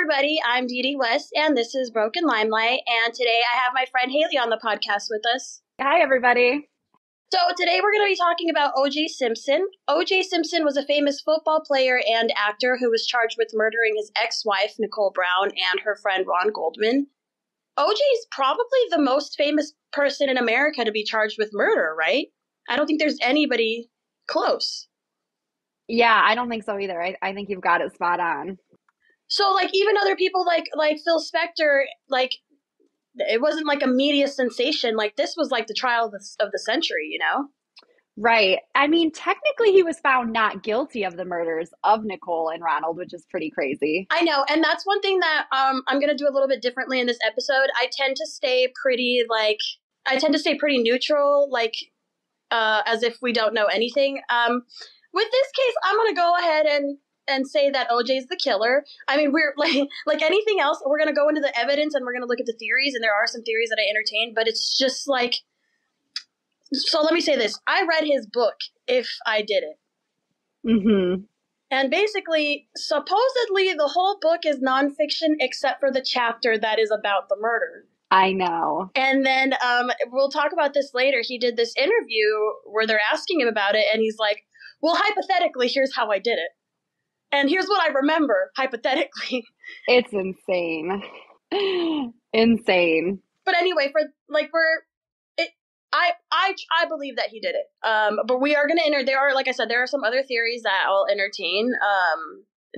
everybody. I'm Didi West, and this is Broken Limelight. And today I have my friend Haley on the podcast with us. Hi, everybody. So today we're going to be talking about O.J. Simpson. O.J. Simpson was a famous football player and actor who was charged with murdering his ex-wife, Nicole Brown, and her friend Ron Goldman. O.J. is probably the most famous person in America to be charged with murder, right? I don't think there's anybody close. Yeah, I don't think so either. I think you've got it spot on. So, even other people like Phil Spector, it wasn't like a media sensation. This was like the trial of the century, you know? Right. I mean, technically he was found not guilty of the murders of Nicole and Ronald, which is pretty crazy. I know, and that's one thing that I'm going to do a little bit differently in this episode. I tend to stay pretty neutral, as if we don't know anything. With this case, I'm going to go ahead and say that OJ's the killer. I mean, we're like anything else, we're going to go into the evidence and we're going to look at the theories, and there are some theories that I entertain, but it's just so let me say this. I read his book, If I Did It. Mm-hmm. And basically, supposedly the whole book is nonfiction except for the chapter that is about the murder. I know. And then we'll talk about this later. He did this interview where they're asking him about it, and he's like, well, hypothetically, here's how I did it. And here's what I remember, hypothetically. It's insane. Insane. But anyway, I believe that he did it. But we are going to there are some other theories that I'll entertain.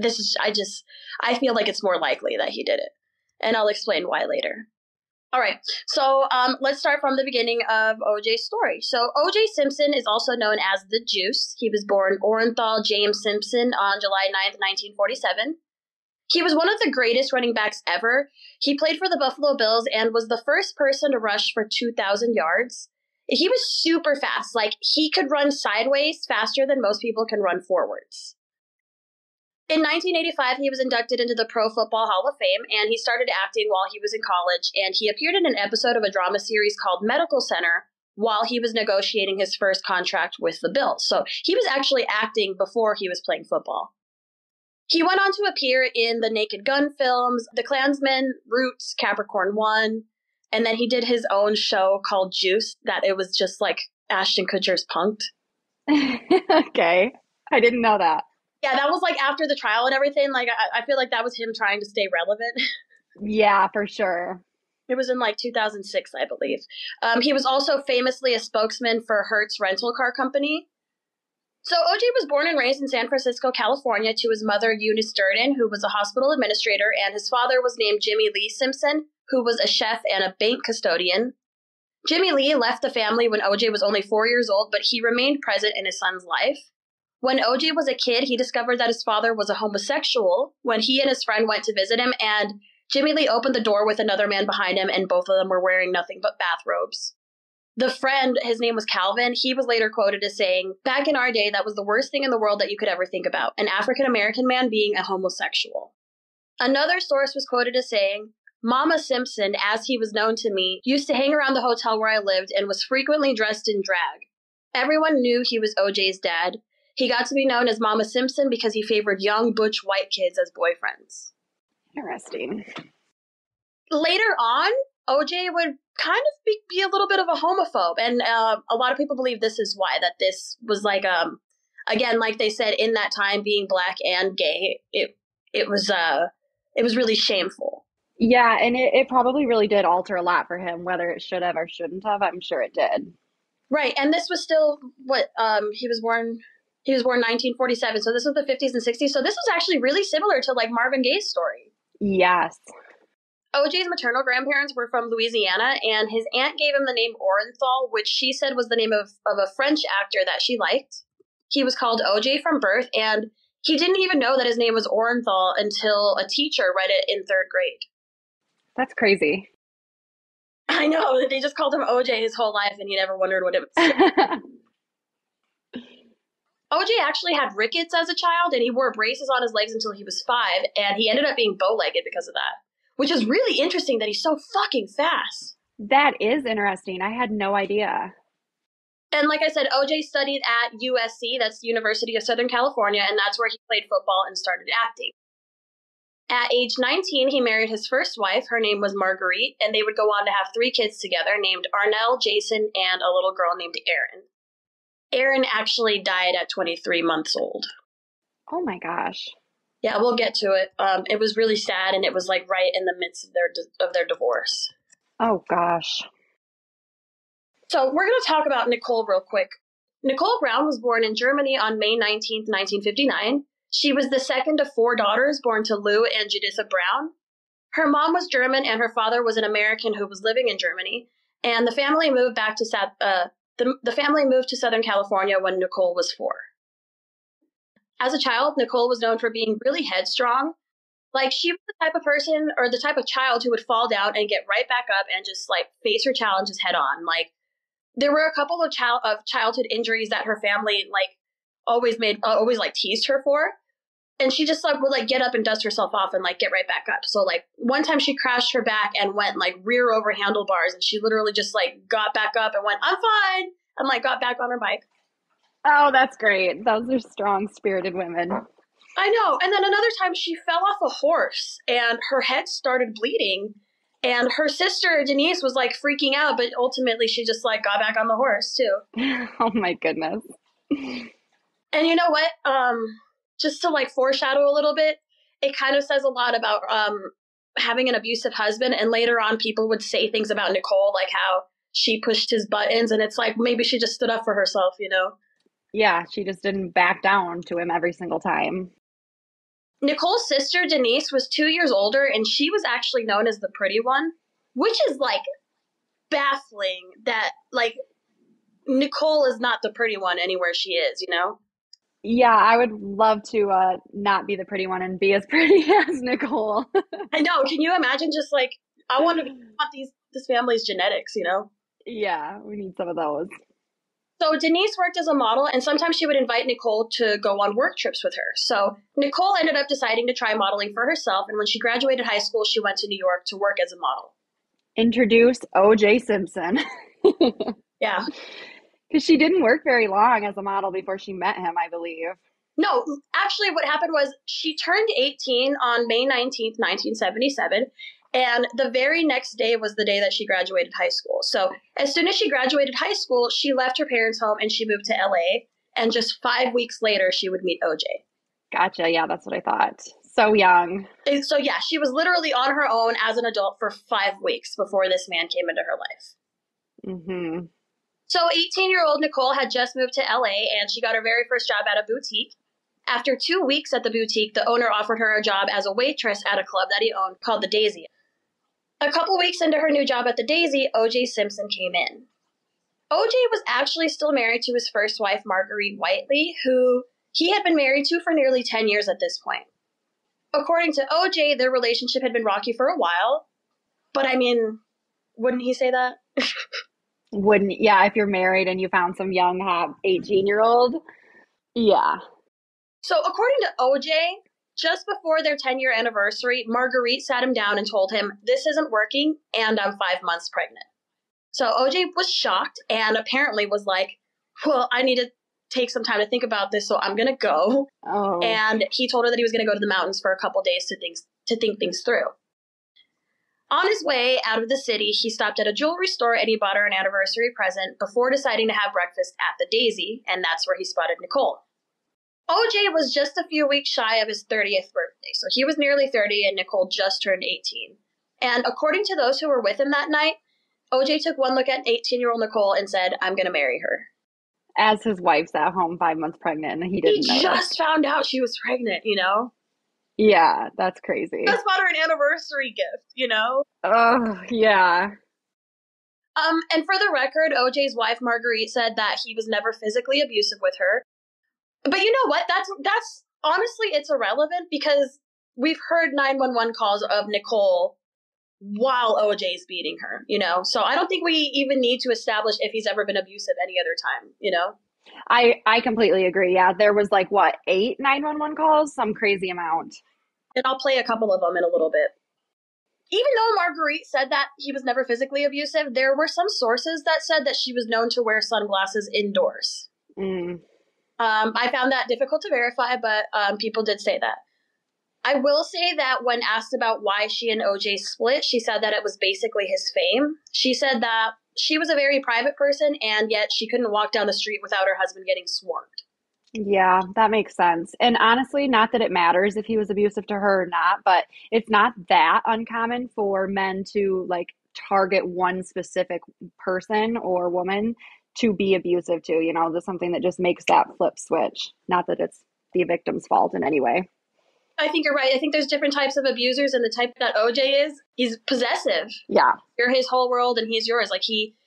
I feel like it's more likely that he did it. And I'll explain why later. All right, so let's start from the beginning of O.J.'s story. So O.J. Simpson is also known as the Juice. He was born Orenthal James Simpson on July 9th, 1947. He was one of the greatest running backs ever. He played for the Buffalo Bills and was the first person to rush for 2,000 yards. He was super fast. He could run sideways faster than most people can run forwards. In 1985, he was inducted into the Pro Football Hall of Fame, and he started acting while he was in college, and he appeared in an episode of a drama series called Medical Center while he was negotiating his first contract with the Bills. So he was actually acting before he was playing football. He went on to appear in the Naked Gun films, The Klansman, Roots, Capricorn 1, and then he did his own show called Juice, that it was just like Ashton Kutcher's Punk'd. Okay. I didn't know that. Yeah, that was after the trial and everything. I feel like that was him trying to stay relevant. Yeah, for sure. It was in 2006, I believe. He was also famously a spokesman for Hertz Rental Car Company. So OJ was born and raised in San Francisco, California, to his mother, Eunice Durden, who was a hospital administrator, and his father was named Jimmy Lee Simpson, who was a chef and a bank custodian. Jimmy Lee left the family when OJ was only 4 years old, but he remained present in his son's life. When OJ was a kid, he discovered that his father was a homosexual when he and his friend went to visit him, and Jimmy Lee opened the door with another man behind him, and both of them were wearing nothing but bathrobes. The friend, his name was Calvin, he was later quoted as saying, "Back in our day, that was the worst thing in the world that you could ever think about, an African-American man being a homosexual." Another source was quoted as saying, "Mama Simpson, as he was known to me, used to hang around the hotel where I lived and was frequently dressed in drag. Everyone knew he was OJ's dad. He got to be known as Mama Simpson because he favored young, butch white kids as boyfriends." Interesting. Later on, OJ would kind of be a little bit of a homophobe, and a lot of people believe this is why, that this was again, like they said, in that time, being black and gay, it was really shameful. Yeah, and it probably really did alter a lot for him, whether it should have or shouldn't have. I'm sure it did. Right, and this was still he was born 1947, so this was the 50s and 60s. So this was actually really similar to Marvin Gaye's story. Yes. OJ's maternal grandparents were from Louisiana, and his aunt gave him the name Orenthal, which she said was the name of a French actor that she liked. He was called OJ from birth, and he didn't even know that his name was Orenthal until a teacher read it in third grade. That's crazy. I know, they just called him OJ his whole life, and he never wondered what it was. OJ actually had rickets as a child, and he wore braces on his legs until he was 5, and he ended up being bow-legged because of that, which is really interesting that he's so fucking fast. That is interesting. I had no idea. And like I said, OJ studied at USC, that's University of Southern California, and that's where he played football and started acting. At age 19, he married his first wife. Her name was Marguerite, and they would go on to have 3 kids together named Arnell, Jason, and a little girl named Erin. Erin actually died at 23 months old. Oh my gosh. Yeah, we'll get to it. It was really sad, and it was like right in the midst of their divorce. Oh gosh. So we're going to talk about Nicole real quick. Nicole Brown was born in Germany on May 19th, 1959. She was the second of 4 daughters born to Lou and Juditha Brown. Her mom was German, and her father was an American who was living in Germany. And the family moved back to the family moved to Southern California when Nicole was 4. As a child, Nicole was known for being really headstrong. Like, she was the type of person or the type of child who would fall down and get right back up and just like face her challenges head on. Like, there were a couple of childhood injuries that her family like always like teased her for. And she just like would like get up and dust herself off and like get right back up. So like one time she crashed her back and went like rear over handlebars, and she literally just like got back up and went, "I'm fine," and like got back on her bike. Oh, that's great. Those are strong-spirited women. I know. And then another time she fell off a horse and her head started bleeding, and her sister Denise was like freaking out, but ultimately she just like got back on the horse too. Oh my goodness. And you know what? Just to like foreshadow a little bit, it kind of says a lot about having an abusive husband. And later on, people would say things about Nicole, like how she pushed his buttons. And it's like, maybe she just stood up for herself, you know? Yeah, she just didn't back down to him every single time. Nicole's sister, Denise, was 2 years older, and she was actually known as the pretty one, which is like baffling that like Nicole is not the pretty one anywhere she is, you know? Yeah, I would love to not be the pretty one and be as pretty as Nicole. I know. Can you imagine just like, I want this family's genetics, you know? Yeah, we need some of those. So Denise worked as a model, and sometimes she would invite Nicole to go on work trips with her. So Nicole ended up deciding to try modeling for herself, and when she graduated high school, she went to New York to work as a model. Introduce O.J. Simpson. Yeah. Because she didn't work very long as a model before she met him, I believe. No, actually what happened was she turned 18 on May 19th, 1977, and the very next day was the day that she graduated high school. So as soon as she graduated high school, she left her parents' home and she moved to LA, and just 5 weeks later, she would meet OJ. Gotcha. Yeah, that's what I thought. So young. And so yeah, she was literally on her own as an adult for 5 weeks before this man came into her life. Mm-hmm. So 18-year-old Nicole had just moved to LA, and she got her very first job at a boutique. After 2 weeks at the boutique, the owner offered her a job as a waitress at a club that he owned called the Daisy. A couple weeks into her new job at the Daisy, O.J. Simpson came in. O.J. was actually still married to his first wife, Marguerite Whiteley, who he had been married to for nearly 10 years at this point. According to O.J., their relationship had been rocky for a while, but I mean, wouldn't he say that? Wouldn't, yeah, if you're married and you found some young, hot 18-year-old. Yeah. So according to OJ, just before their 10-year anniversary, Marguerite sat him down and told him, "This isn't working, and I'm 5 months pregnant." So OJ was shocked and apparently was like, "Well, I need to take some time to think about this, so I'm going to go." Oh. And he told her that he was going to go to the mountains for a couple days to think things through. On his way out of the city, he stopped at a jewelry store and he bought her an anniversary present before deciding to have breakfast at the Daisy, and that's where he spotted Nicole. OJ was just a few weeks shy of his 30th birthday, so he was nearly 30 and Nicole just turned 18. And according to those who were with him that night, OJ took one look at 18-year-old Nicole and said, "I'm going to marry her." As his wife's at home 5 months pregnant and he didn't know. He just found out she was pregnant, you know? Yeah, that's crazy. Just bought her an anniversary gift, you know? Oh, yeah. And for the record, OJ's wife, Marguerite, said that he was never physically abusive with her. But you know what? That's honestly, it's irrelevant because we've heard 911 calls of Nicole while OJ's beating her, you know? So I don't think we even need to establish if he's ever been abusive any other time, you know? I completely agree. Yeah, there was like, what, 8 911 calls? Some crazy amount. And I'll play a couple of them in a little bit. Even though Marguerite said that he was never physically abusive, there were some sources that said that she was known to wear sunglasses indoors. Mm. I found that difficult to verify, but people did say that. I will say that when asked about why she and OJ split, she said that it was basically his fame. She said that she was a very private person, and yet she couldn't walk down the street without her husband getting swarmed. Yeah, that makes sense. And honestly, not that it matters if he was abusive to her or not, but it's not that uncommon for men to like target one specific person or woman to be abusive to. There's something that just makes that flip switch. Not that it's the victim's fault in any way. I think you're right. I think there's different types of abusers, and the type that OJ is, he's possessive. Yeah. You're his whole world and he's yours. Like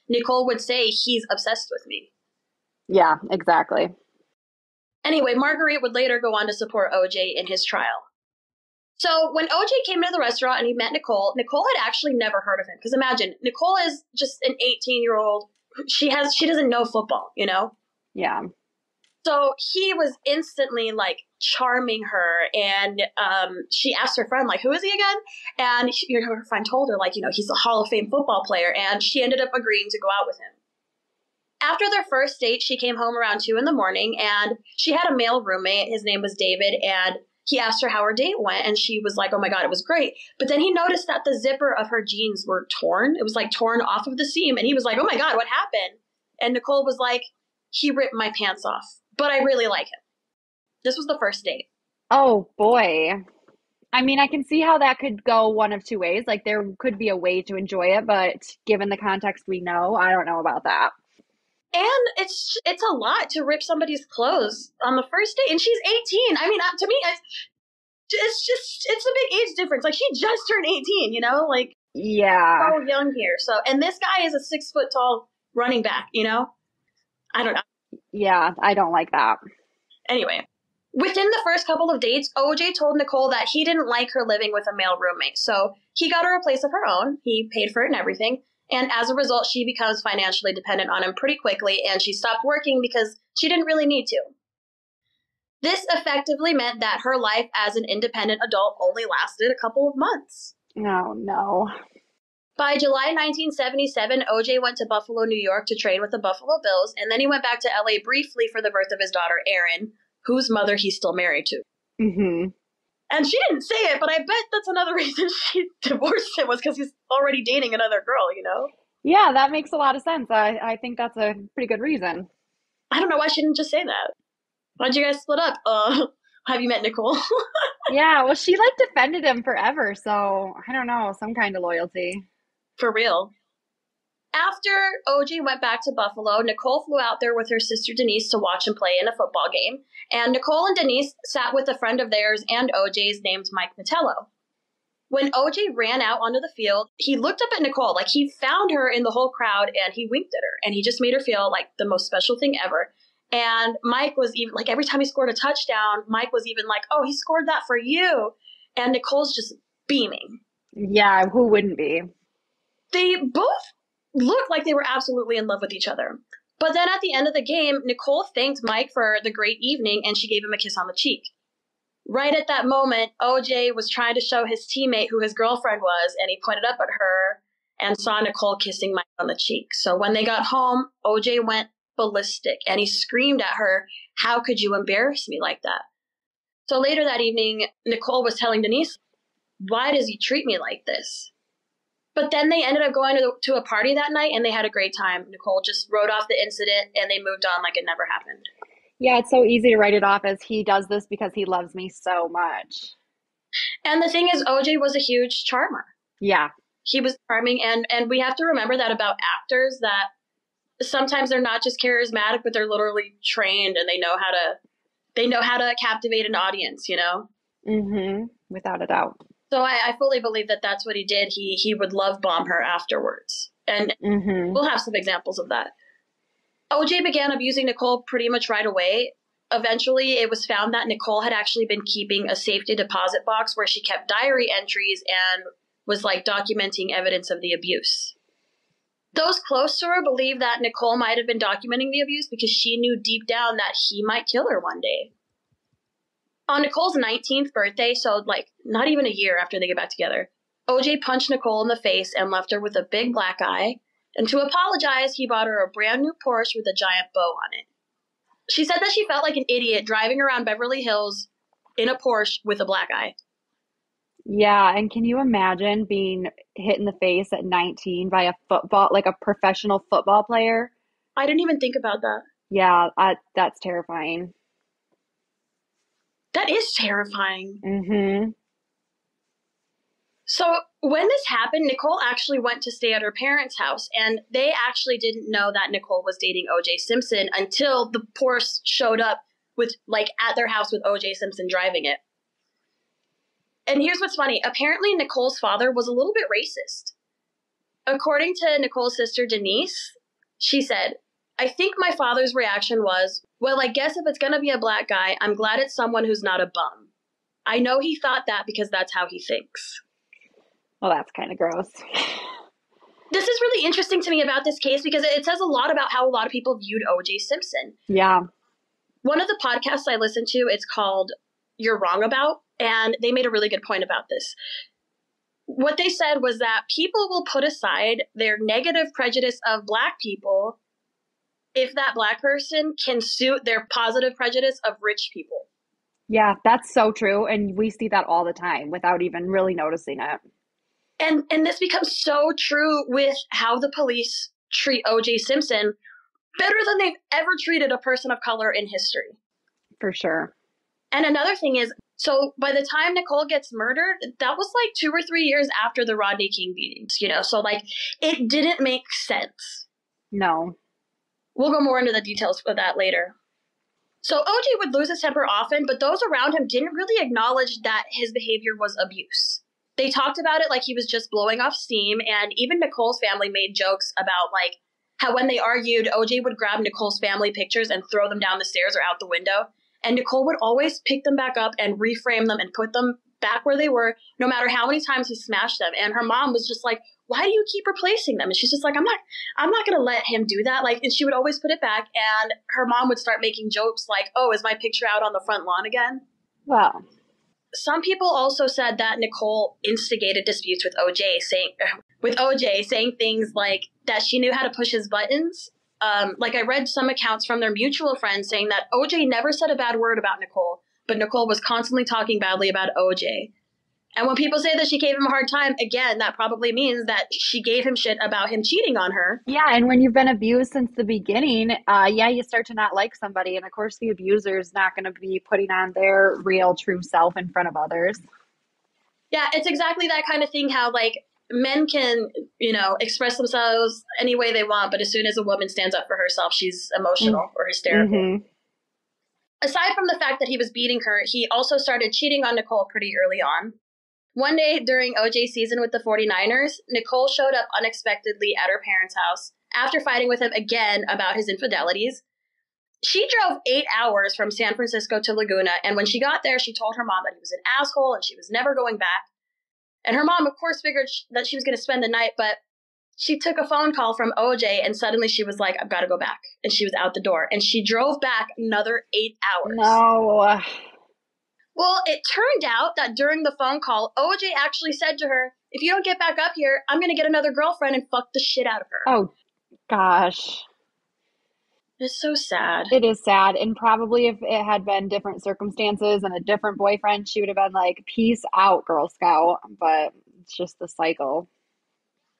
Nicole would say, he's obsessed with me. Yeah, exactly. Anyway, Marguerite would later go on to support OJ in his trial. So when OJ came to the restaurant and he met Nicole, Nicole had actually never heard of him. Because imagine, Nicole is just an 18-year-old. She doesn't know football, Yeah. So he was instantly like charming her, and she asked her friend, like, who is he again? And her friend told her, like, he's a Hall of Fame football player, and she ended up agreeing to go out with him. After their first date, she came home around 2 a.m, and she had a male roommate. His name was David, and he asked her how her date went, and she was like, oh my God, it was great. But then he noticed that the zipper of her jeans were torn. It was like torn off of the seam, and he was like, oh my God, what happened? And Nicole was like, he ripped my pants off, but I really like him. This was the first date. Oh boy. I mean, I can see how that could go one of two ways. Like there could be a way to enjoy it, but given the context we know, I don't know about that. And it's a lot to rip somebody's clothes on the first date, and she's 18. I mean, to me, it's a big age difference. Like she just turned 18, like Yeah. so young here. So, and this guy is a 6 foot tall running back. I don't know. Yeah, I don't like that. Anyway, within the first couple of dates, OJ told Nicole that he didn't like her living with a male roommate. So he got her a place of her own. He paid for it and everything. And as a result, she becomes financially dependent on him pretty quickly, and she stopped working because she didn't really need to. This effectively meant that her life as an independent adult only lasted a couple of months. Oh, no. By July 1977, OJ went to Buffalo, New York to train with the Buffalo Bills, and then he went back to LA briefly for the birth of his daughter, Erin, whose mother he's still married to. Mm-hmm. And she didn't say it, but I bet that's another reason she divorced him was because he's already dating another girl, Yeah, that makes a lot of sense. I think that's a pretty good reason. I don't know why she didn't just say that. Why'd you guys split up? Have you met Nicole? Yeah, well, she like defended him forever, so I don't know, some kind of loyalty. For real. After OJ went back to Buffalo, Nicole flew out there with her sister Denise to watch him play in a football game. And Nicole and Denise sat with a friend of theirs and OJ's named Mike Metello. When OJ ran out onto the field, he looked up at Nicole, like he found her in the whole crowd, and he winked at her. And he just made her feel like the most special thing ever. And Mike was even, like every time he scored a touchdown, Mike was even like, oh, he scored that for you. And Nicole's just beaming. Yeah, who wouldn't be? They both looked like they were absolutely in love with each other. But then at the end of the game, Nicole thanked Mike for the great evening, and she gave him a kiss on the cheek. Right at that moment, OJ was trying to show his teammate who his girlfriend was, and he pointed up at her and saw Nicole kissing Mike on the cheek. So when they got home, OJ went ballistic, and he screamed at her, how could you embarrass me like that? So later that evening, Nicole was telling Denise, why does he treat me like this? But then they ended up going to a party that night, and they had a great time. Nicole just wrote off the incident, and they moved on like it never happened. Yeah, it's so easy to write it off as he does this because he loves me so much. And the thing is, OJ was a huge charmer. Yeah. He was charming, and we have to remember that about actors, that sometimes they're not just charismatic, but they're literally trained, and they know how to captivate an audience, Mm-hmm. Without a doubt. So I fully believe that that's what he did. He would love bomb her afterwards. And we'll have some examples of that. OJ began abusing Nicole pretty much right away. Eventually, it was found that Nicole had actually been keeping a safety deposit box where she kept diary entries and was like documenting evidence of the abuse. Those close to her believe that Nicole might have been documenting the abuse because she knew deep down that he might kill her one day. On Nicole's 19th birthday, so like not even a year after they get back together, OJ punched Nicole in the face and left her with a big black eye. And to apologize, he bought her a brand new Porsche with a giant bow on it. She said that she felt like an idiot driving around Beverly Hills in a Porsche with a black eye. Yeah, and can you imagine being hit in the face at 19 by a football, like a professional football player? I didn't even think about that. Yeah, that's terrifying. That is terrifying. Mm-hmm. So when this happened, Nicole actually went to stay at her parents' house, and they actually didn't know that Nicole was dating O.J. Simpson until the Porsche showed up with like at their house with O.J. Simpson driving it. And here's what's funny. Apparently, Nicole's father was a little bit racist. According to Nicole's sister, Denise, she said, I think my father's reaction was, well, I guess if it's going to be a black guy, I'm glad it's someone who's not a bum. I know he thought that because that's how he thinks. Well, that's kind of gross. This is really interesting to me about this case because it says a lot about how a lot of people viewed O.J. Simpson. Yeah. One of the podcasts I listened to, it's called You're Wrong About, and they made a really good point about this. What they said was that people will put aside their negative prejudice of black people if that black person can suit their positive prejudice of rich people. Yeah, that's so true. And we see that all the time without even really noticing it. And this becomes so true with how the police treat O.J. Simpson better than they've ever treated a person of color in history. For sure. And another thing is, so by the time Nicole gets murdered, that was like 2 or 3 years after the Rodney King beatings, you know? So like it didn't make sense. No. We'll go more into the details of that later. So OJ would lose his temper often, but those around him didn't really acknowledge that his behavior was abuse. They talked about it like he was just blowing off steam, and even Nicole's family made jokes about like how when they argued, OJ would grab Nicole's family pictures and throw them down the stairs or out the window, and Nicole would always pick them back up and reframe them and put them back where they were, no matter how many times he smashed them. And her mom was just like, why do you keep replacing them? And she's just like, I'm not going to let him do that. Like, and she would always put it back. And her mom would start making jokes like, oh, is my picture out on the front lawn again? Well, some people also said that Nicole instigated disputes with OJ, saying things like that she knew how to push his buttons. Like I read some accounts from their mutual friends saying that OJ never said a bad word about Nicole, but Nicole was constantly talking badly about OJ. And when people say that she gave him a hard time, again, that probably means that she gave him shit about him cheating on her. yeah, and when you've been abused since the beginning, yeah, you start to not like somebody. And of course, the abuser is not going to be putting on their real, true self in front of others. Yeah, it's exactly that kind of thing how, like, men can, you know, express themselves any way they want, but as soon as a woman stands up for herself, she's emotional or hysterical. Mm-hmm. Aside from the fact that he was beating her, he also started cheating on Nicole pretty early on. One day during OJ's season with the 49ers, Nicole showed up unexpectedly at her parents' house after fighting with him again about his infidelities. She drove 8 hours from San Francisco to Laguna, and when she got there, she told her mom that he was an asshole and she was never going back. And her mom, of course, figured that she was going to spend the night, but she took a phone call from OJ, and suddenly she was like, I've got to go back. And she was out the door. And she drove back another 8 hours. No. Well, it turned out that during the phone call, OJ actually said to her, if you don't get back up here, I'm going to get another girlfriend and fuck the shit out of her. Oh, gosh. It's so sad. It is sad. And probably if it had been different circumstances and a different boyfriend, she would have been like, peace out, Girl Scout. But it's just the cycle.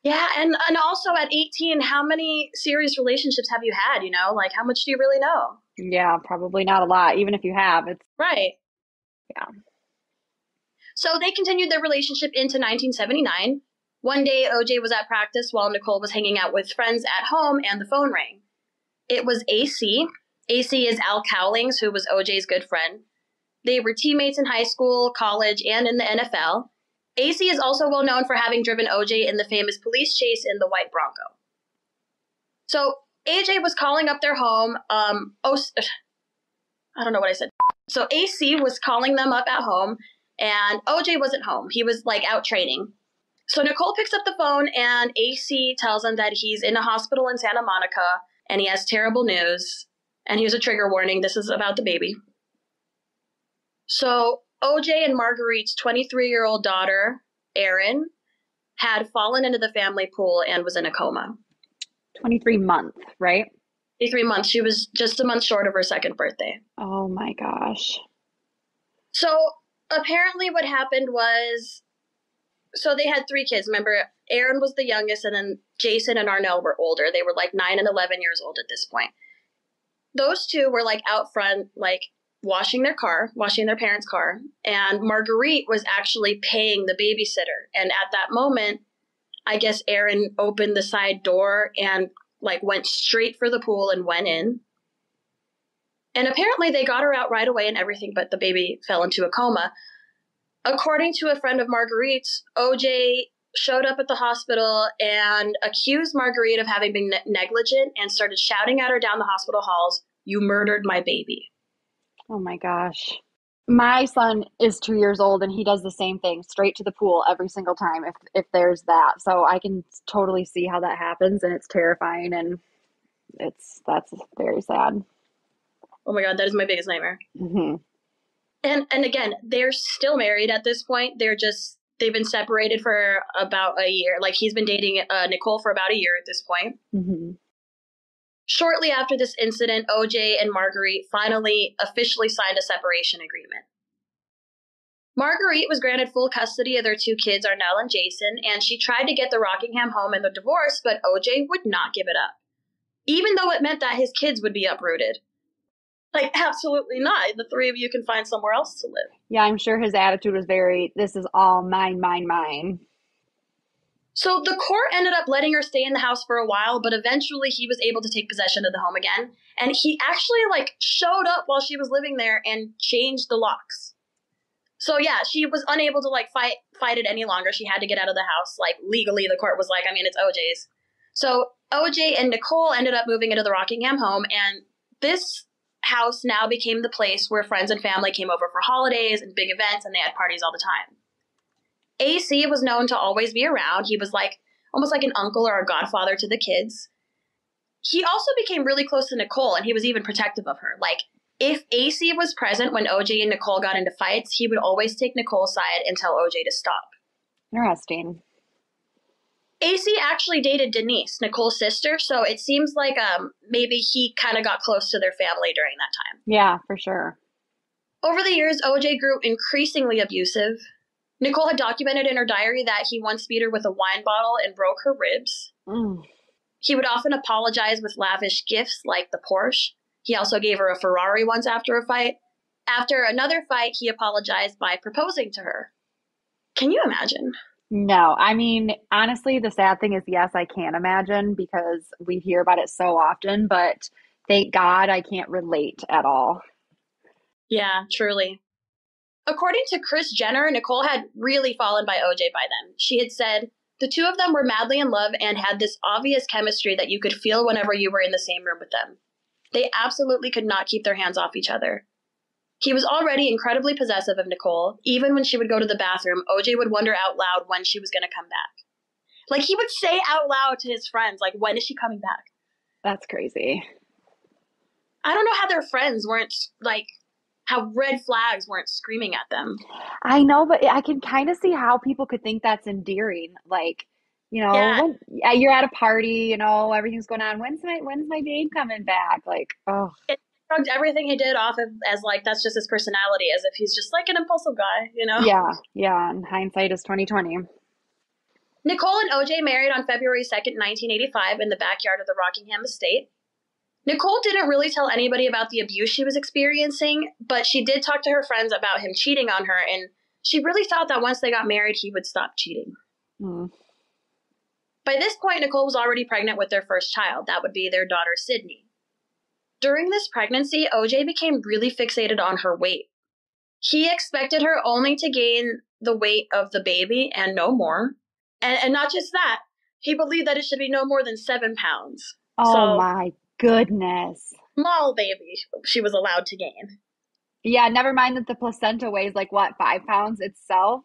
Yeah, and also at 18, how many serious relationships have you had, you know? Like, how much do you really know? Yeah, probably not a lot. Even if you have, it's... Right. Yeah. So they continued their relationship into 1979. One day, OJ was at practice while Nicole was hanging out with friends at home, and the phone rang. It was AC. AC is Al Cowlings, who was OJ's good friend. They were teammates in high school, college, and in the NFL. AC is also well known for having driven OJ in the famous police chase in the white Bronco. So AJ was calling up their home. I don't know what I said. So AC was calling them up at home, and OJ wasn't home. He was like out training. So Nicole picks up the phone, and AC tells him that he's in a hospital in Santa Monica, and he has terrible news. And here's a trigger warning. This is about the baby. So OJ and Marguerite's 23-year-old daughter, Erin, had fallen into the family pool and was in a coma. 23 months, right? 23 months. She was just a month short of her second birthday. Oh my gosh. So apparently what happened was So they had 3 kids. Remember, Aaron was the youngest, and then Jason and Arnell were older. They were like 9 and 11 years old at this point. Those 2 were like out front, like washing their parents' car. And Marguerite was actually paying the babysitter. And at that moment, I guess Aaron opened the side door and like went straight for the pool and went in. And apparently they got her out right away and everything, but the baby fell into a coma. According to a friend of Marguerite's, OJ showed up at the hospital and accused Marguerite of having been negligent and started shouting at her down the hospital halls, "You murdered my baby." Oh my gosh. My son is 2 years old and he does the same thing, straight to the pool every single time if there's that. So I can totally see how that happens, and it's terrifying, and that's very sad. Oh my God, that is my biggest nightmare. Mm-hmm. And again, they're still married at this point. They've been separated for about a year. Like, he's been dating Nicole for about a year at this point. Mm-hmm. Shortly after this incident, OJ and Marguerite finally officially signed a separation agreement. Marguerite was granted full custody of their 2 kids, Arnell and Jason, and she tried to get the Rockingham home and the divorce, but OJ would not give it up, even though it meant that his kids would be uprooted. Like, absolutely not. The 3 of you can find somewhere else to live. Yeah, I'm sure his attitude was very, this is all mine, mine, mine. So the court ended up letting her stay in the house for a while, but eventually he was able to take possession of the home again. And he actually, like, showed up while she was living there and changed the locks. So yeah, she was unable to, like, fight it any longer. She had to get out of the house. Like, legally, the court was like, I mean, it's OJ's. So OJ and Nicole ended up moving into the Rockingham home, and this house now became the place where friends and family came over for holidays and big events, and they had parties all the time. AC was known to always be around. He was like almost like an uncle or a godfather to the kids. He also became really close to Nicole, and he was even protective of her. Like, if AC was present when OJ and Nicole got into fights, he would always take Nicole's side and tell OJ to stop. Interesting. AC actually dated Denise, Nicole's sister, so it seems like maybe he kind of got close to their family during that time. Yeah, for sure. Over the years, OJ grew increasingly abusive. Nicole had documented in her diary that he once beat her with a wine bottle and broke her ribs. Mm. He would often apologize with lavish gifts like the Porsche. He also gave her a Ferrari once after a fight. After another fight, he apologized by proposing to her. Can you imagine? No, I mean, honestly, the sad thing is, yes, I can imagine because we hear about it so often, but thank God I can't relate at all. Yeah, truly. According to Kris Jenner, Nicole had really fallen by OJ by then. She had said, the 2 of them were madly in love and had this obvious chemistry that you could feel whenever you were in the same room with them. They absolutely could not keep their hands off each other. He was already incredibly possessive of Nicole. Even when she would go to the bathroom, OJ would wonder out loud when she was going to come back. Like, he would say out loud to his friends, like, when is she coming back? That's crazy. I don't know how their friends weren't, like, how red flags weren't screaming at them. I know, but I can kind of see how people could think that's endearing. Like, when you're at a party, everything's going on. When's my babe coming back? Like, oh. It shrugged everything he did off as like, that's just his personality, as if he's just like an impulsive guy, Yeah, and hindsight is 2020. Nicole and OJ married on February 2nd, 1985 in the backyard of the Rockingham estate. Nicole didn't really tell anybody about the abuse she was experiencing, but she did talk to her friends about him cheating on her, and she really thought that once they got married, he would stop cheating. Mm. By this point, Nicole was already pregnant with their first child. That would be their daughter, Sydney. During this pregnancy, OJ became really fixated on her weight. He expected her only to gain the weight of the baby and no more. And not just that, he believed that it should be no more than 7 pounds. Oh, my goodness. Small baby she was allowed to gain. Yeah, never mind that the placenta weighs like, 5 pounds itself?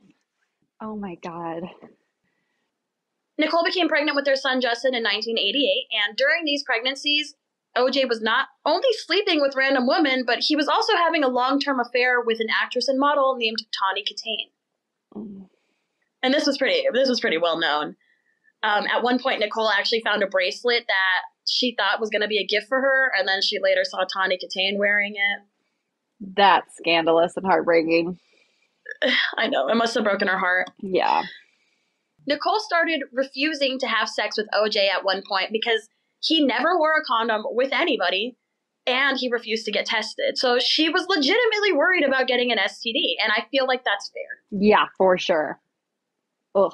Oh, my God. Nicole became pregnant with their son, Justin, in 1988, and during these pregnancies, OJ was not only sleeping with random women, but he was also having a long-term affair with an actress and model named Tawny Katane. Mm. And this was pretty well known. At one point, Nicole actually found a bracelet that she thought was going to be a gift for her, and then she later saw Tawny Katane wearing it. That's scandalous and heartbreaking. I know. It must have broken her heart. Yeah. Nicole started refusing to have sex with OJ at one point because he never wore a condom with anybody and he refused to get tested. So she was legitimately worried about getting an STD, and I feel like that's fair. Yeah, for sure. Ugh.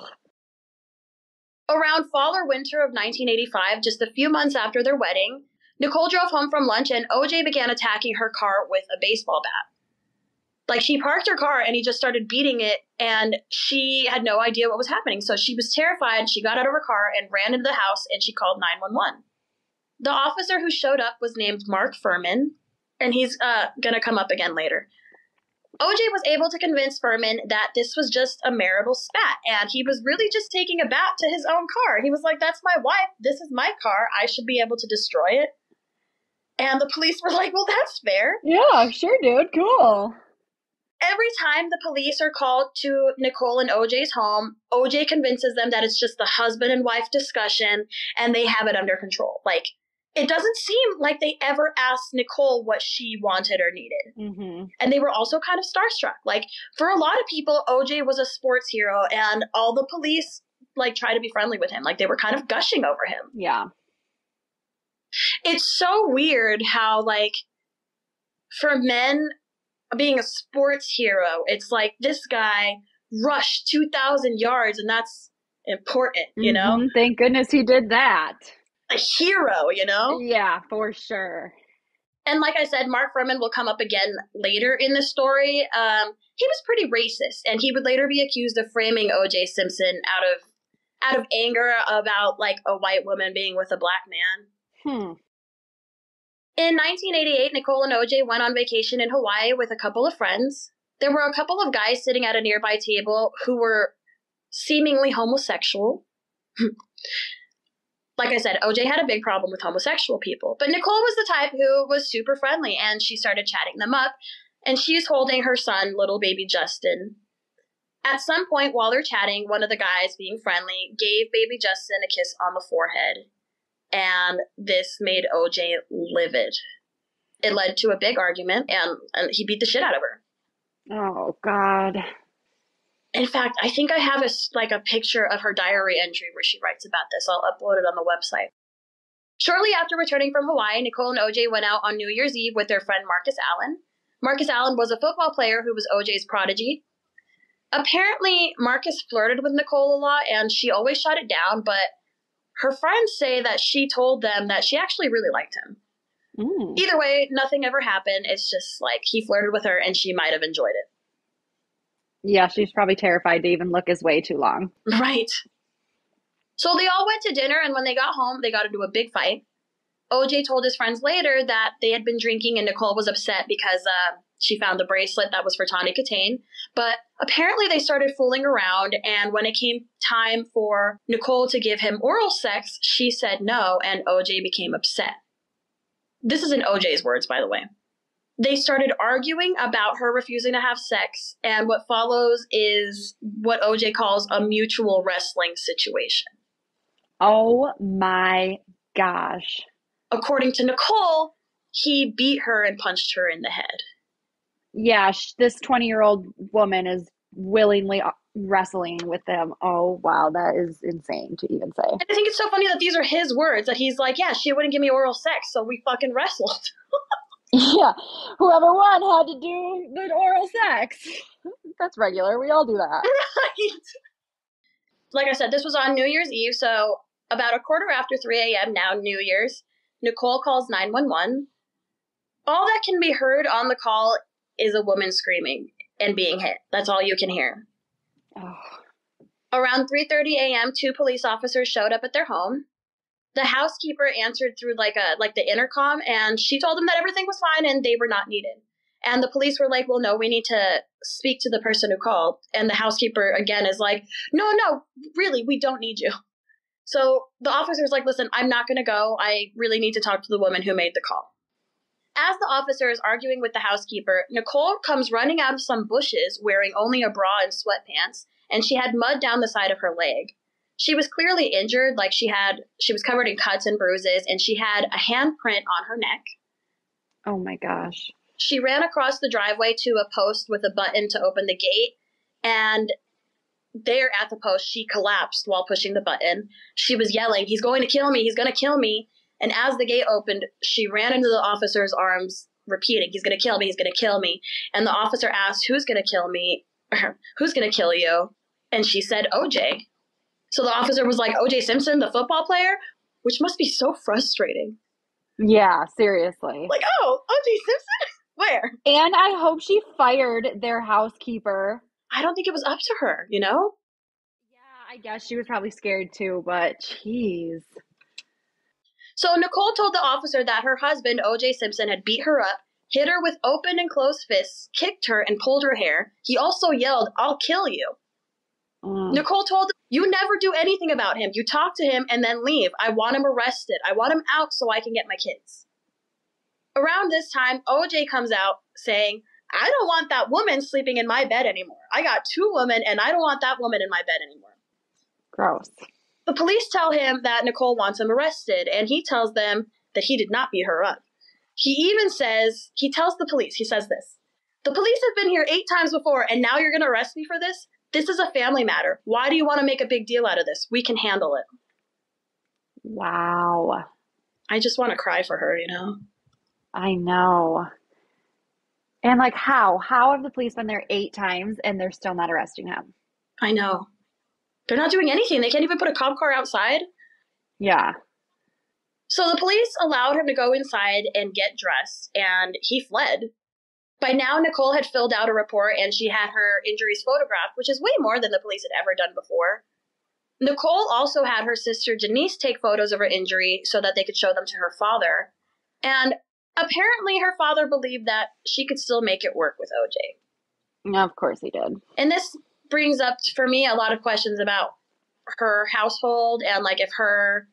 Around fall or winter of 1985, just a few months after their wedding, Nicole drove home from lunch and OJ began attacking her car with a baseball bat. Like, she parked her car and he just started beating it, and she had no idea what was happening. So she was terrified. She got out of her car and ran into the house, and she called 911. The officer who showed up was named Mark Furman, and he's going to come up again later. OJ was able to convince Furman that this was just a marital spat, and he was really just taking a bat to his own car. He was like, that's my wife. This is my car. I should be able to destroy it. And the police were like, well, that's fair. Yeah, sure, dude. Cool. Every time the police are called to Nicole and OJ's home, OJ convinces them that it's just the husband and wife discussion and they have it under control. Like, it doesn't seem like they ever asked Nicole what she wanted or needed. Mm-hmm. And they were also kind of starstruck. Like, for a lot of people, OJ was a sports hero and all the police, like, try to be friendly with him. Like, they were kind of gushing over him. Yeah. It's so weird how, like, for men, being a sports hero, it's like this guy rushed 2,000 yards and that's important, you know? Thank goodness he did that. A hero, you know? Yeah, for sure. And like I said, Mark Furman will come up again later in the story. He was pretty racist, and he would later be accused of framing O.J. Simpson out of anger about, like, a white woman being with a black man. In 1988, Nicole and OJ went on vacation in Hawaii with a couple of friends. There were a couple of guys sitting at a nearby table who were seemingly homosexual. Like I said, OJ had a big problem with homosexual people, but Nicole was the type who was super friendly, and she started chatting them up, and she's holding her son, little baby Justin. At some point while they're chatting, one of the guys, being friendly, gave baby Justin a kiss on the forehead. And this made OJ livid. It led to a big argument, and he beat the shit out of her. Oh, God. In fact, I think I have a picture of her diary entry where she writes about this. I'll upload it on the website. Shortly after returning from Hawaii, Nicole and OJ went out on New Year's Eve with their friend Marcus Allen. Marcus Allen was a football player who was OJ's prodigy. Apparently, Marcus flirted with Nicole a lot, and she always shut it down, but her friends say that she told them that she actually really liked him. Either way, nothing ever happened. It's just like he flirted with her and she might have enjoyed it. Yeah, she's probably terrified to even look his way too long. Right. So they all went to dinner, and when they got home, they got into a big fight. OJ told his friends later that they had been drinking and Nicole was upset because she found the bracelet that was for Tawny Katane. But apparently they started fooling around, and when it came time for Nicole to give him oral sex, she said no, and OJ became upset. This is in OJ's words, by the way. They started arguing about her refusing to have sex, and what follows is what OJ calls a mutual wrestling situation. Oh my gosh. According to Nicole, he beat her and punched her in the head. Yeah, this 20-year-old woman is willingly wrestling with them. Oh, wow, that is insane to even say. And I think it's so funny that these are his words, that he's like, yeah, she wouldn't give me oral sex, so we fucking wrestled. Yeah, whoever won had to do the oral sex. That's regular. We all do that. Right. Like I said, this was on New Year's Eve, so about 3:15 a.m. now, New Year's, Nicole calls 911. All that can be heard on the call is a woman screaming and being hit. That's all you can hear. Oh. Around 3:30 a.m., 2 police officers showed up at their home. The housekeeper answered through the intercom, and she told them that everything was fine and they were not needed. And the police were like, well, no, we need to speak to the person who called. And the housekeeper, again, is like, no, really, we don't need you. So the officer's like, listen, I'm not going to go. I really need to talk to the woman who made the call. As the officer is arguing with the housekeeper, Nicole comes running out of some bushes wearing only a bra and sweatpants, and she had mud down the side of her leg. She was clearly injured, like she was covered in cuts and bruises, and she had a handprint on her neck. Oh my gosh. She ran across the driveway to a post with a button to open the gate, and there at the post, she collapsed while pushing the button. She was yelling, "He's going to kill me, he's going to kill me." And as the gate opened, she ran into the officer's arms, repeating, "He's going to kill me, he's going to kill me." And the officer asked, "Who's going to kill me? Who's going to kill you?" And she said, "OJ." So the officer was like, "OJ Simpson, the football player?" Which must be so frustrating. Yeah, seriously. Like, "Oh, OJ Simpson? Where?" And I hope she fired their housekeeper. I don't think it was up to her, you know? Yeah, I guess she was probably scared too, but jeez. So Nicole told the officer that her husband, OJ Simpson, had beat her up, hit her with open and closed fists, kicked her, and pulled her hair. He also yelled, "I'll kill you." Nicole told them, "You never do anything about him. You talk to him and then leave. I want him arrested. I want him out so I can get my kids." Around this time, OJ comes out saying, "I don't want that woman sleeping in my bed anymore. I got 2 women and I don't want that woman in my bed anymore." Gross. The police tell him that Nicole wants him arrested, and he tells them that he did not beat her up. He even says, he tells the police, he says this, "The police have been here 8 times before, and now you're going to arrest me for this? This is a family matter. Why do you want to make a big deal out of this? We can handle it." Wow. I just want to cry for her, you know? I know. And like how? How have the police been there 8 times and they're still not arresting him? I know. They're not doing anything. They can't even put a cop car outside. Yeah. So the police allowed him to go inside and get dressed, and he fled. By now, Nicole had filled out a report, and she had her injuries photographed, which is way more than the police had ever done before. Nicole also had her sister Janice take photos of her injury so that they could show them to her father. And apparently her father believed that she could still make it work with OJ. Of course he did. And this brings up, for me, a lot of questions about her household and, like, if her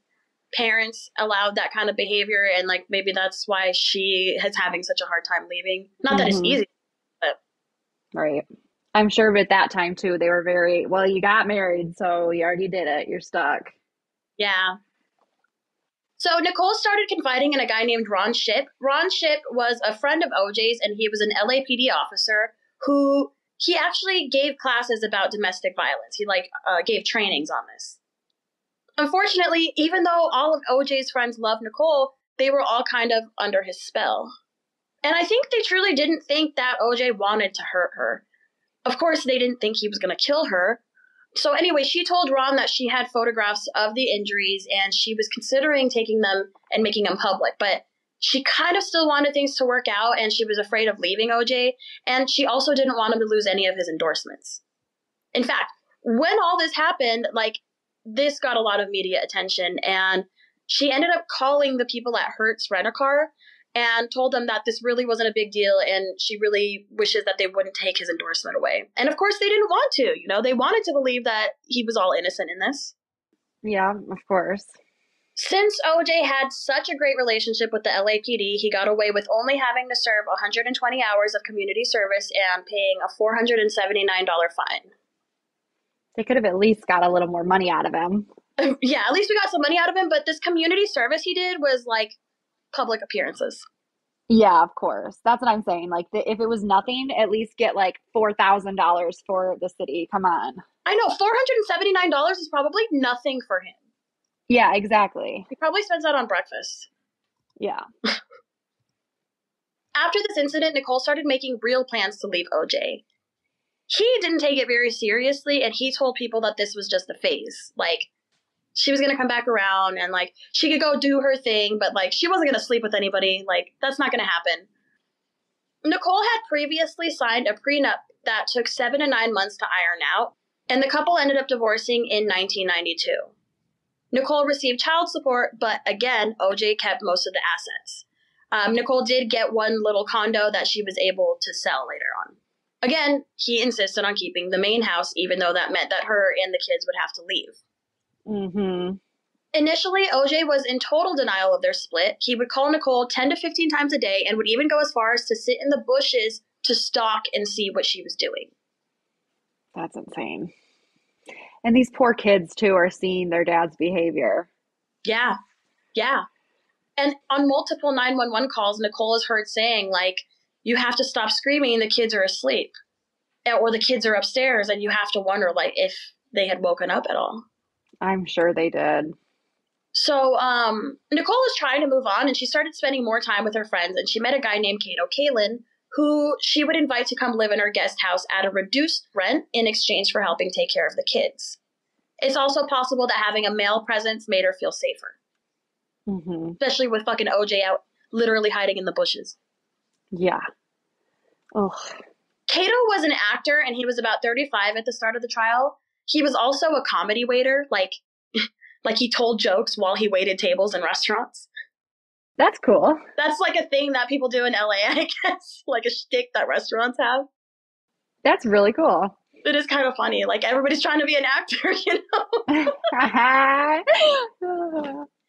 parents allowed that kind of behavior, and, like, maybe that's why she is having such a hard time leaving. Not that it's easy, but... Right. I'm sure at that time, too, they were very, well, you got married, so you already did it. You're stuck. Yeah. So Nicole started confiding in a guy named Ron Shipp. Ron Shipp was a friend of OJ's, and he was an LAPD officer who he actually gave classes about domestic violence. He gave trainings on this. Unfortunately, even though all of OJ's friends loved Nicole, they were all kind of under his spell. And I think they truly didn't think that OJ wanted to hurt her. Of course, they didn't think he was going to kill her. So anyway, she told Ron that she had photographs of the injuries and she was considering taking them and making them public. But she kind of still wanted things to work out, and she was afraid of leaving OJ. And she also didn't want him to lose any of his endorsements. In fact, when all this happened, this got a lot of media attention, and she ended up calling the people at Hertz Rent-A-Car and told them that this really wasn't a big deal, and she really wishes that they wouldn't take his endorsement away. And of course, they didn't want to. You know, they wanted to believe that he was all innocent in this. Yeah, of course. Since OJ had such a great relationship with the LAPD, he got away with only having to serve 120 hours of community service and paying a $479 fine. They could have at least got a little more money out of him. Yeah, at least we got some money out of him, but this community service he did was like public appearances. Yeah, of course. That's what I'm saying. Like, if it was nothing, at least get like $4,000 for the city. Come on. I know, $479 is probably nothing for him. Yeah, exactly. He probably spends that on breakfast. Yeah. After this incident, Nicole started making real plans to leave OJ. He didn't take it very seriously, and he told people that this was just a phase. Like, she was going to come back around, and, like, she could go do her thing, but, like, she wasn't going to sleep with anybody. Like, that's not going to happen. Nicole had previously signed a prenup that took 7 to 9 months to iron out, and the couple ended up divorcing in 1992. Nicole received child support, but again, OJ kept most of the assets. Nicole did get one little condo that she was able to sell later on. Again, he insisted on keeping the main house, even though that meant that her and the kids would have to leave. Mm-hmm. Initially, OJ was in total denial of their split. He would call Nicole 10 to 15 times a day and would even go as far as to sit in the bushes to stalk and see what she was doing. That's insane. And these poor kids, too, are seeing their dad's behavior. Yeah. Yeah. And on multiple 911 calls, Nicole is heard saying, like, "You have to stop screaming. The kids are asleep." or the kids are upstairs, and you have to wonder, like, if they had woken up at all. I'm sure they did. So Nicole was trying to move on, and she started spending more time with her friends, and she met a guy named Cato Kalin, who she would invite to come live in her guest house at a reduced rent in exchange for helping take care of the kids. It's also possible that having a male presence made her feel safer. Mm-hmm. Especially with fucking OJ out literally hiding in the bushes. Yeah. Ugh. Cato was an actor, and he was about 35 at the start of the trial. He was also a comedy waiter, like he told jokes while he waited tables in restaurants. That's cool. That's like a thing that people do in LA, I guess, like a shtick that restaurants have. That's really cool. It is kind of funny. Like, everybody's trying to be an actor, you know?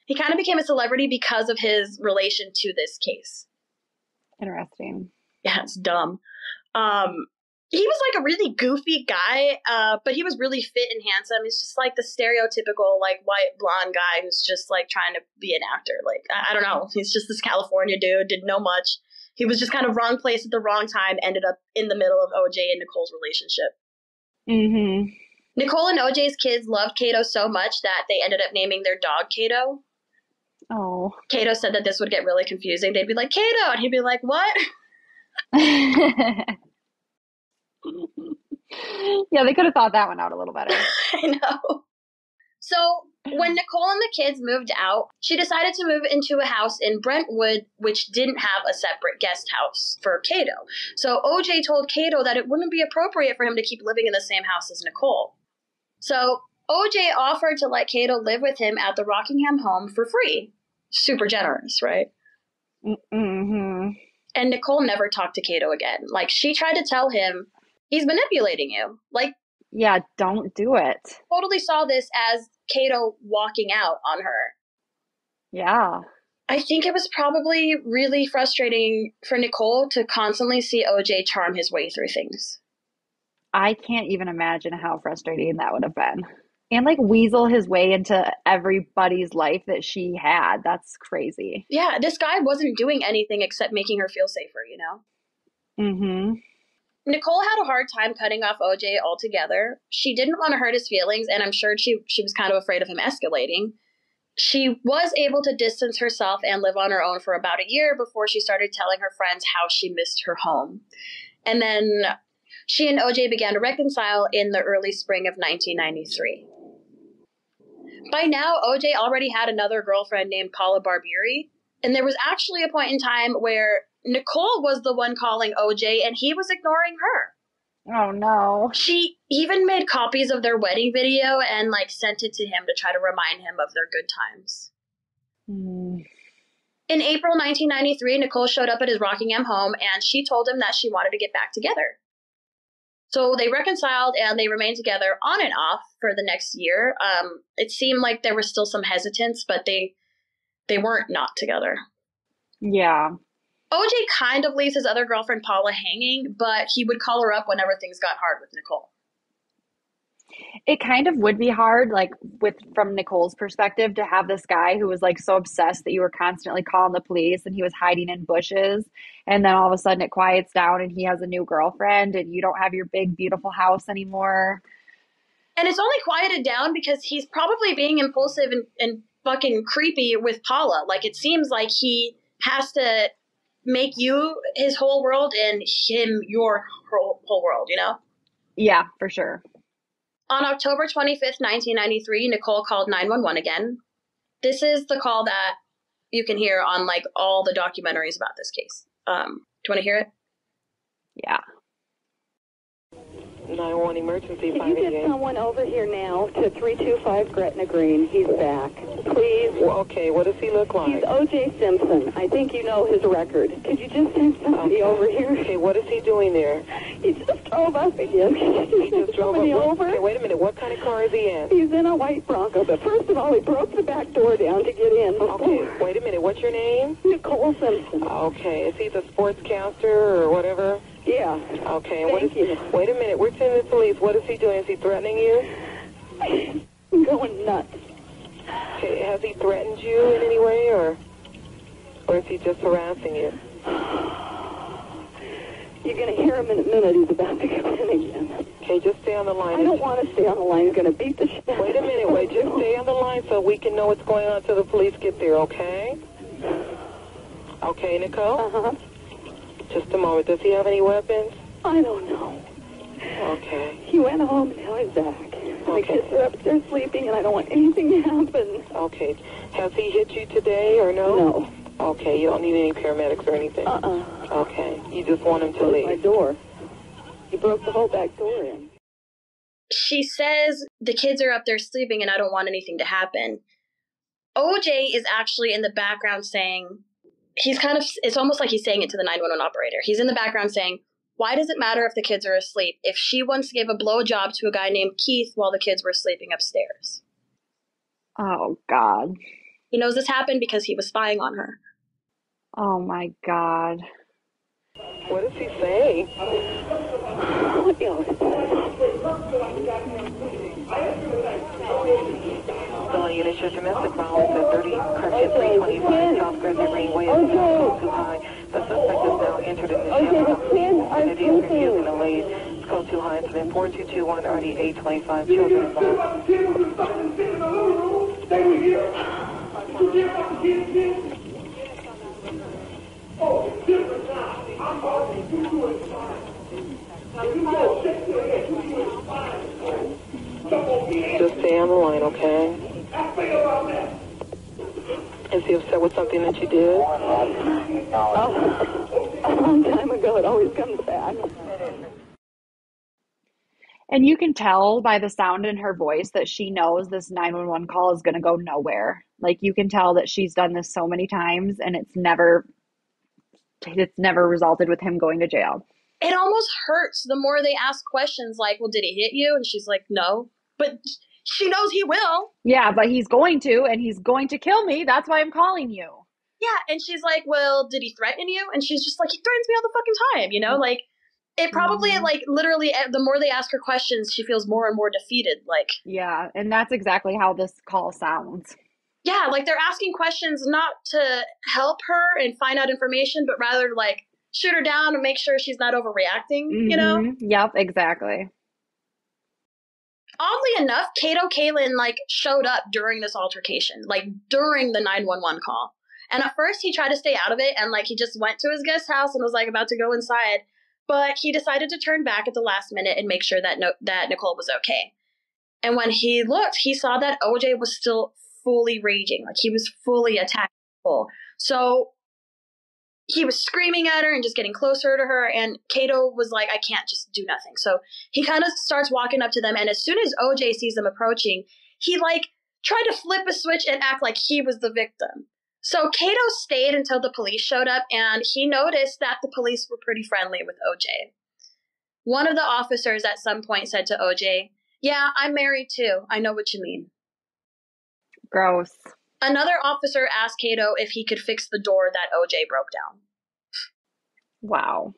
He kind of became a celebrity because of his relation to this case. Interesting. Yeah, it's dumb. He was like a really goofy guy, but he was really fit and handsome. He's just like the stereotypical like white blonde guy who's just like trying to be an actor. Like, I don't know. He's just this California dude, didn't know much. He was just kind of wrong place at the wrong time, ended up in the middle of OJ and Nicole's relationship. Mm-hmm. Nicole and OJ's kids loved Cato so much that they ended up naming their dog Cato. Oh. Cato said that this would get really confusing. They'd be like, Cato! And he'd be like, what? Yeah, they could have thought that one out a little better. I know. So when Nicole and the kids moved out, she decided to move into a house in Brentwood, which didn't have a separate guest house for Cato. So OJ told Cato that it wouldn't be appropriate for him to keep living in the same house as Nicole. So OJ offered to let Cato live with him at the Rockingham home for free. Super generous, right? Mm-hmm. And Nicole never talked to Cato again. Like, she tried to tell him, he's manipulating you. Like, yeah, don't do it. Totally saw this as Cato walking out on her. Yeah. I think it was probably really frustrating for Nicole to constantly see OJ charm his way through things. I can't even imagine how frustrating that would have been. And like weasel his way into everybody's life that she had. That's crazy. Yeah, this guy wasn't doing anything except making her feel safer, you know? Mm-hmm. Nicole had a hard time cutting off OJ altogether. She didn't want to hurt his feelings, and I'm sure she was kind of afraid of him escalating. She was able to distance herself and live on her own for about a year before she started telling her friends how she missed her home. And then she and OJ began to reconcile in the early spring of 1993. By now, OJ already had another girlfriend named Paula Barbieri, and there was actually a point in time where Nicole was the one calling OJ, and he was ignoring her. Oh, no. She even made copies of their wedding video and, like, sent it to him to try to remind him of their good times. Mm. In April 1993, Nicole showed up at his Rockingham home, and she told him that she wanted to get back together. So they reconciled, and they remained together on and off for the next year. It seemed like there was still some hesitance, but they weren't not together. Yeah. OJ kind of leaves his other girlfriend Paula hanging, but he would call her up whenever things got hard with Nicole. It kind of would be hard, like from Nicole's perspective, to have this guy who was like so obsessed that you were constantly calling the police and he was hiding in bushes, and then all of a sudden it quiets down and he has a new girlfriend and you don't have your big beautiful house anymore. And it's only quieted down because he's probably being impulsive and fucking creepy with Paula. Like, it seems like he has to make you his whole world and him your whole world, you know? Yeah, for sure. On October 25th, 1993, Nicole called 911 again. This is the call that you can hear on, like, all the documentaries about this case. Do you want to hear it? Yeah. 911 emergency. Can you get someone over here now to 325 Gretna Green? He's back. Please. Well, okay, what does he look like? He's O.J. Simpson. I think you know his record. Could you just send somebody over here? Okay, what is he doing there? He just drove up again. He just drove up. Over. Okay, wait a minute. What kind of car is he in? He's in a white Bronco, but first of all, he broke the back door down to get in. Okay, wait a minute. What's your name? Nicole Simpson. Okay, is he the sportscaster or whatever? Yeah. Okay, Thank you. Wait a minute. We're sending the police. What is he doing? Is he threatening you? I'm going nuts. Okay, has he threatened you in any way, or is he just harassing you? You're going to hear him in a minute. He's about to come in again. Okay, just stay on the line. I don't want to stay on the line. He's going to beat the shit. Wait a minute, wait. Just stay on the line so we can know what's going on until the police get there, okay? Okay, Nicole? Uh-huh. Just a moment. Does he have any weapons? I don't know. Okay. He went home, now he's back. The kids are upstairs sleeping, and I don't want anything to happen. Okay. Has he hit you today or no? No. Okay, you don't need any paramedics or anything? Okay. You just want him to leave? My door. He broke the whole back door in. She says the kids are up there sleeping and I don't want anything to happen. OJ is actually in the background saying, it's almost like he's saying it to the 911 operator. He's in the background saying, why does it matter if the kids are asleep if she once gave a blowjob to a guy named Keith while the kids were sleeping upstairs? Oh, God. He knows this happened because he was spying on her. Oh, my God. What does he say? Unit, your domestic violence at 30 Crescent 325 South Grizzly Greenway is too high. The suspect is now entered in the shelter. And it is refusing the lead. It's called too high. It's been 4221 already 825 children involved. Just stay on the line, okay? Is he upset with something that you did? Oh, a long time ago, it always comes back. And you can tell by the sound in her voice that she knows this 911 call is going to go nowhere. Like, you can tell that she's done this so many times and it's never resulted with him going to jail. It almost hurts the more they ask questions like, well, did he hit you? And she's like, no. But she knows he will. Yeah, but he's going to, and he's going to kill me. That's why I'm calling you. Yeah, and she's like, well, did he threaten you? And she's just like, he threatens me all the fucking time, you know? Like, it probably, like, literally, the more they ask her questions, she feels more and more defeated, like. Yeah, and that's exactly how this call sounds. Yeah, like, they're asking questions not to help her and find out information, but rather, like, shoot her down and make sure she's not overreacting, you know? Yep, exactly. Oddly enough, Kato Kalin, like, showed up during this altercation, like, during the 911 call. And at first, he tried to stay out of it, and, like, he just went to his guest house and was, like, about to go inside. But he decided to turn back at the last minute and make sure that that Nicole was okay. And when he looked, he saw that OJ was still fully raging. Like, he was fully attacking Nicole. So he was screaming at her and just getting closer to her, and Kato was like, I can't just do nothing. So he kind of starts walking up to them, and as soon as OJ sees them approaching, he, like, tried to flip a switch and act like he was the victim. So Kato stayed until the police showed up, and he noticed that the police were pretty friendly with OJ. One of the officers at some point said to OJ, yeah, I'm married too. I know what you mean. Gross. Another officer asked Kato if he could fix the door that OJ broke down. Wow.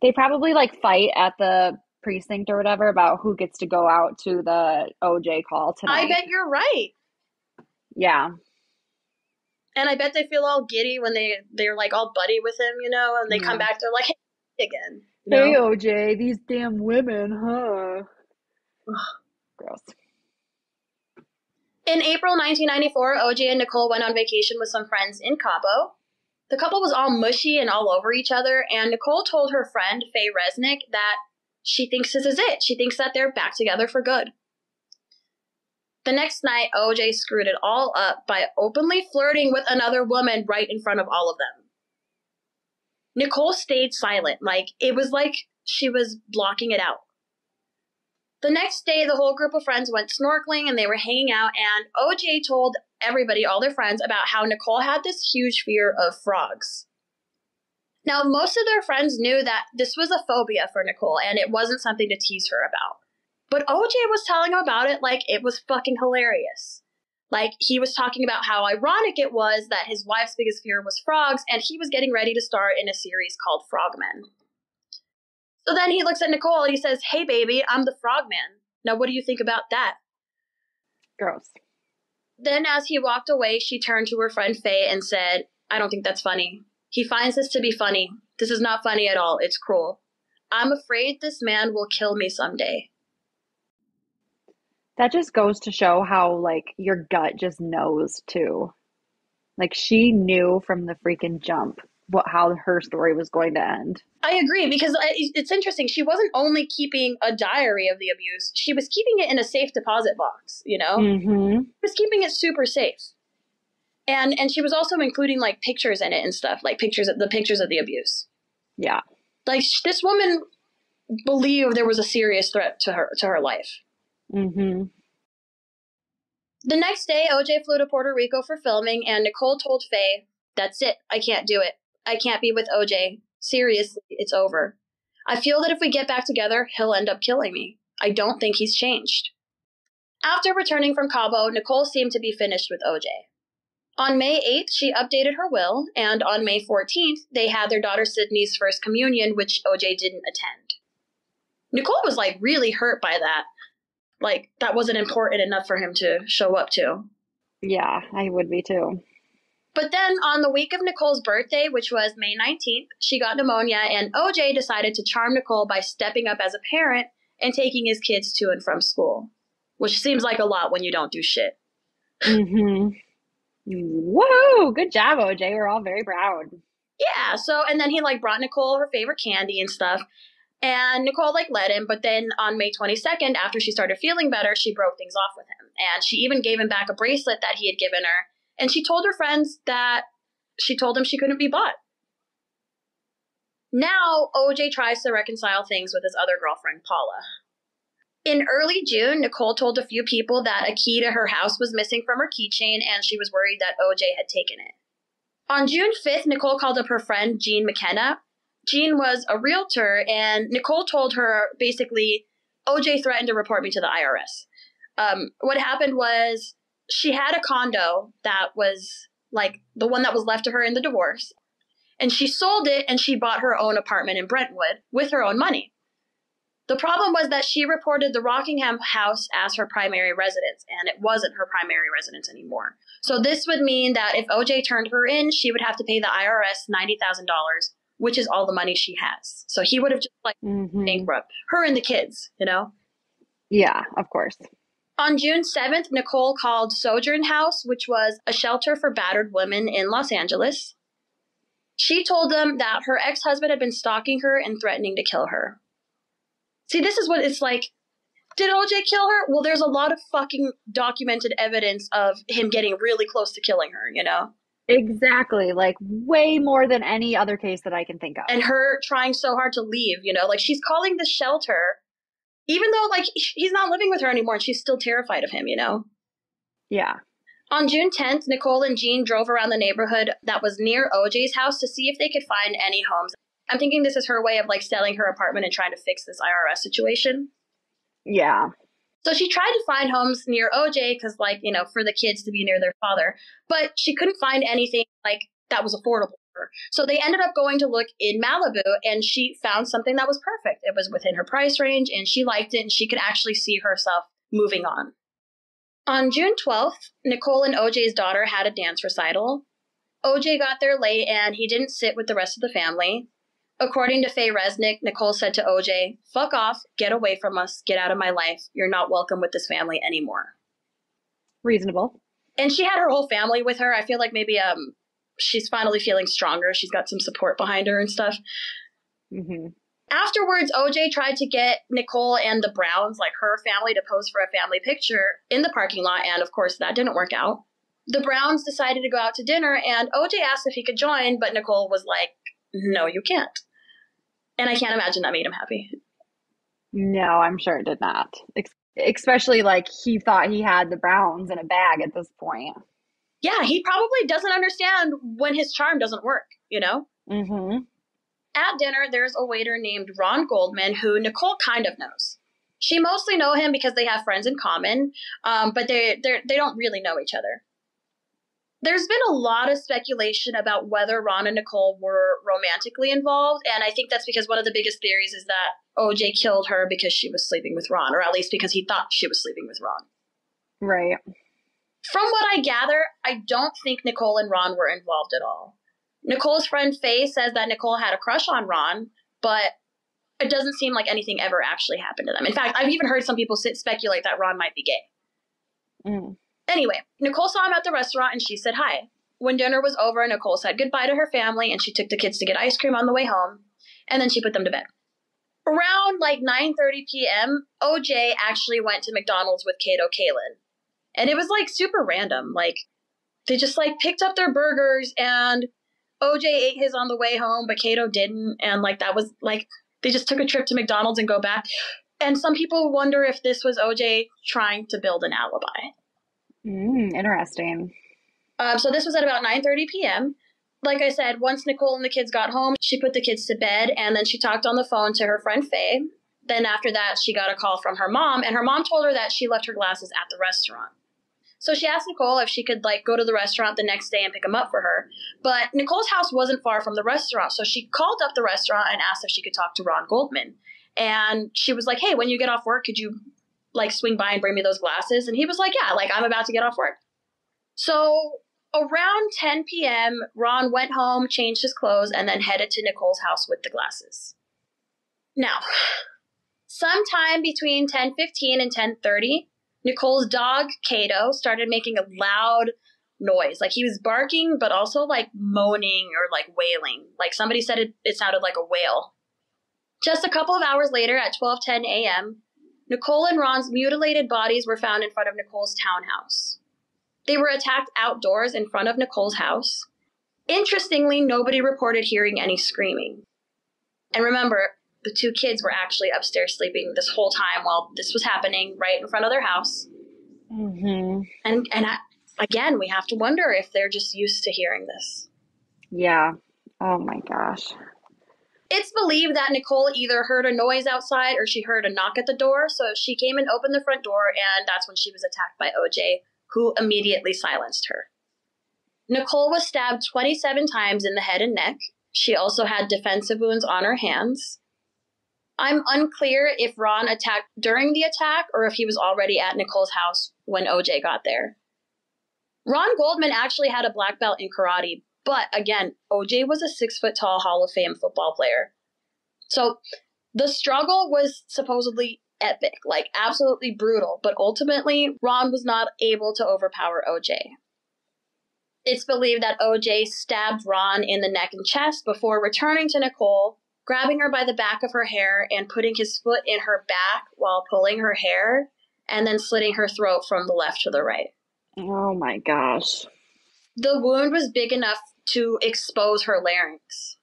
They probably, like, fight at the precinct or whatever about who gets to go out to the OJ call tonight. I bet you're right. Yeah. And I bet they feel all giddy when they're like all buddy with him, you know, and they come back, they're like, hey, again. You know? Hey, OJ, these damn women, huh? Gross. In April 1994, OJ and Nicole went on vacation with some friends in Cabo. The couple was all mushy and all over each other, and Nicole told her friend, Faye Resnick, that she thinks this is it. She thinks that they're back together for good. The next night, OJ screwed it all up by openly flirting with another woman right in front of all of them. Nicole stayed silent, like it was like she was blocking it out. The next day, the whole group of friends went snorkeling and they were hanging out, and OJ told everybody, all their friends, about how Nicole had this huge fear of frogs. Now, most of their friends knew that this was a phobia for Nicole, and it wasn't something to tease her about. But OJ was telling them about it like it was fucking hilarious. Like, he was talking about how ironic it was that his wife's biggest fear was frogs, and he was getting ready to star in a series called Frogmen. So then he looks at Nicole and he says, hey, baby, I'm the Frogman. Now, what do you think about that? Gross. Then as he walked away, she turned to her friend Faye and said, I don't think that's funny. He finds this to be funny. This is not funny at all. It's cruel. I'm afraid this man will kill me someday. That just goes to show how, like, your gut just knows too. Like, she knew from the freaking jump how her story was going to end. I agree, because it's interesting. She wasn't only keeping a diary of the abuse. She was keeping it in a safe deposit box, you know? Mm-hmm. She was keeping it super safe. And she was also including, like, pictures in it and stuff, like pictures of the abuse. Yeah. Like, this woman believed there was a serious threat to her life. Mm-hmm. The next day, OJ flew to Puerto Rico for filming, and Nicole told Faye, "That's it. I can't do it. I can't be with OJ. Seriously, it's over. I feel that if we get back together, he'll end up killing me. I don't think he's changed." After returning from Cabo, Nicole seemed to be finished with OJ. On May 8th, she updated her will, and on May 14th, they had their daughter Sydney's first communion, which OJ didn't attend. Nicole was, like, really hurt by that. Like, that wasn't important enough for him to show up to. Yeah, I would be too. But then on the week of Nicole's birthday, which was May 19th, she got pneumonia, and OJ decided to charm Nicole by stepping up as a parent and taking his kids to and from school, which seems like a lot when you don't do shit. Mm-hmm. Whoa! Good job, OJ. We're all very proud. Yeah, so, and then he, like, brought Nicole her favorite candy and stuff, and Nicole, like, let him, but then on May 22nd, after she started feeling better, she broke things off with him, and she even gave him back a bracelet that he had given her, and she told her friends that she told him she couldn't be bought. Now, OJ tries to reconcile things with his other girlfriend, Paula. In early June, Nicole told a few people that a key to her house was missing from her keychain, and she was worried that OJ had taken it. On June 5th, Nicole called up her friend, Jean McKenna. Jean was a realtor, and Nicole told her, basically, OJ threatened to report me to the IRS. What happened was she had a condo that was, like, the one that was left to her in the divorce, and she sold it, and she bought her own apartment in Brentwood with her own money. The problem was that she reported the Rockingham house as her primary residence, and it wasn't her primary residence anymore. So this would mean that if OJ turned her in, she would have to pay the IRS $90,000, which is all the money she has. So he would have just, like, bankrupt her and the kids, you know? Yeah, of course. On June 7th, Nicole called Sojourn House, which was a shelter for battered women in Los Angeles. She told them that her ex-husband had been stalking her and threatening to kill her. See, this is what it's like. Did OJ kill her? Well, there's a lot of fucking documented evidence of him getting really close to killing her, you know? Exactly. Like, way more than any other case that I can think of. And her trying so hard to leave, you know? Like, she's calling the shelter, even though, like, he's not living with her anymore, and she's still terrified of him, you know? Yeah. On June 10th, Nicole and Jean drove around the neighborhood that was near OJ's house to see if they could find any homes. I'm thinking this is her way of, like, selling her apartment and trying to fix this IRS situation. Yeah. So she tried to find homes near OJ because, like, you know, for the kids to be near their father. But she couldn't find anything, like, that was affordable for her. So they ended up going to look in Malibu, and she found something that was perfect. It was within her price range, and she liked it, and she could actually see herself moving on. On June 12th, Nicole and OJ's daughter had a dance recital. OJ got there late, and he didn't sit with the rest of the family. According to Faye Resnick, Nicole said to OJ, "Fuck off, get away from us, get out of my life. You're not welcome with this family anymore." Reasonable. And she had her whole family with her. I feel like maybe she's finally feeling stronger. She's got some support behind her and stuff. Mm-hmm. Afterwards, OJ tried to get Nicole and the Browns, like her family, to pose for a family picture in the parking lot, and of course that didn't work out. The Browns decided to go out to dinner, and OJ asked if he could join, but Nicole was like, "No, you can't." And I can't imagine that made him happy. No, I'm sure it did not. Especially, like, he thought he had the Browns in a bag at this point. Yeah, he probably doesn't understand when his charm doesn't work, you know? Mm-hmm. At dinner, there's a waiter named Ron Goldman who Nicole kind of knows. She mostly know him because they have friends in common, but they don't really know each other. There's been a lot of speculation about whether Ron and Nicole were romantically involved, and I think that's because one of the biggest theories is that OJ killed her because she was sleeping with Ron, or at least because he thought she was sleeping with Ron. Right. From what I gather, I don't think Nicole and Ron were involved at all. Nicole's friend Faye says that Nicole had a crush on Ron, but it doesn't seem like anything ever actually happened to them. In fact, I've even heard some people speculate that Ron might be gay. Anyway, Nicole saw him at the restaurant and she said hi. When dinner was over, Nicole said goodbye to her family and she took the kids to get ice cream on the way home, and then she put them to bed. Around like 9:30 p.m., OJ actually went to McDonald's with Kato Kalin. And it was like super random. Like they just like picked up their burgers and OJ ate his on the way home, but Kato didn't. And like that was like they just took a trip to McDonald's and go back. And some people wonder if this was OJ trying to build an alibi. Interesting. So this was at about 9:30 p.m. Like I said, once Nicole and the kids got home, she put the kids to bed, and then she talked on the phone to her friend Faye. Then after that, she got a call from her mom, and her mom told her that she left her glasses at the restaurant. So she asked Nicole if she could like go to the restaurant the next day and pick them up for her. But Nicole's house wasn't far from the restaurant, so she called up the restaurant and asked if she could talk to Ron Goldman. And she was like, hey, when you get off work, could you like swing by and bring me those glasses? And he was like, yeah, like I'm about to get off work. So around 10 p.m., Ron went home, changed his clothes, and then headed to Nicole's house with the glasses. Now, sometime between 10:15 and 10:30, Nicole's dog, Kato, started making a loud noise. Like he was barking, but also like moaning or like wailing. Like somebody said it sounded like a whale. Just a couple of hours later at 12:10 a.m., Nicole and Ron's mutilated bodies were found in front of Nicole's townhouse. They were attacked outdoors in front of Nicole's house. Interestingly, nobody reported hearing any screaming. And remember, the two kids were actually upstairs sleeping this whole time while this was happening right in front of their house. And again, we have to wonder if they're just used to hearing this. Yeah. Oh my gosh. It's believed that Nicole either heard a noise outside or she heard a knock at the door. So she came and opened the front door, and that's when she was attacked by OJ, who immediately silenced her. Nicole was stabbed 27 times in the head and neck. She also had defensive wounds on her hands. I'm unclear if Ron attacked during the attack or if he was already at Nicole's house when OJ got there. Ron Goldman actually had a black belt in karate, but again, OJ was a 6-foot-tall Hall of Fame football player. So the struggle was supposedly epic, like absolutely brutal, but ultimately Ron was not able to overpower OJ. It's believed that OJ stabbed Ron in the neck and chest before returning to Nicole, grabbing her by the back of her hair and putting his foot in her back while pulling her hair, and then slitting her throat from the left to the right. Oh my gosh. The wound was big enough to expose her larynx.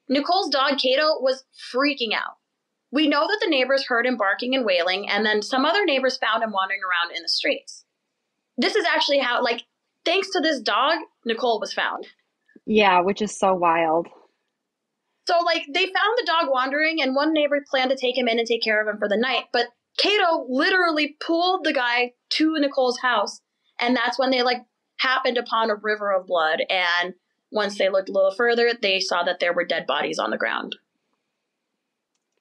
Nicole's dog, Kato, was freaking out. We know that the neighbors heard him barking and wailing, and then some other neighbors found him wandering around in the streets. This is actually how, like, thanks to this dog, Nicole was found. Yeah, which is so wild. So, like, they found the dog wandering, and one neighbor planned to take him in and take care of him for the night, but Kato literally pulled the guy to Nicole's house, and that's when they, like, happened upon a river of blood, and once they looked a little further, they saw that there were dead bodies on the ground.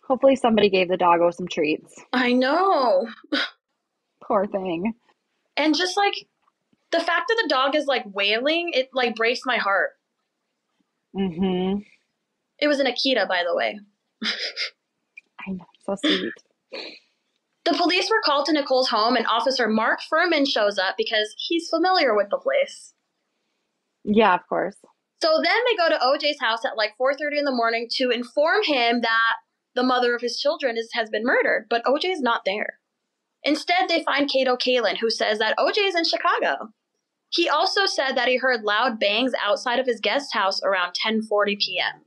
Hopefully somebody gave the doggo some treats. I know. Poor thing. And just, like, the fact that the dog is, like, wailing, it, like, breaks my heart. It was an Akita, by the way. I know, so sweet. The police were called to Nicole's home, and Officer Mark Furman shows up because he's familiar with the place. Yeah, of course. So then they go to OJ's house at like 4:30 in the morning to inform him that the mother of his children has been murdered, but OJ's not there. Instead, they find Kato Kalin, who says that OJ is in Chicago. He also said that he heard loud bangs outside of his guest house around 10:40 p.m.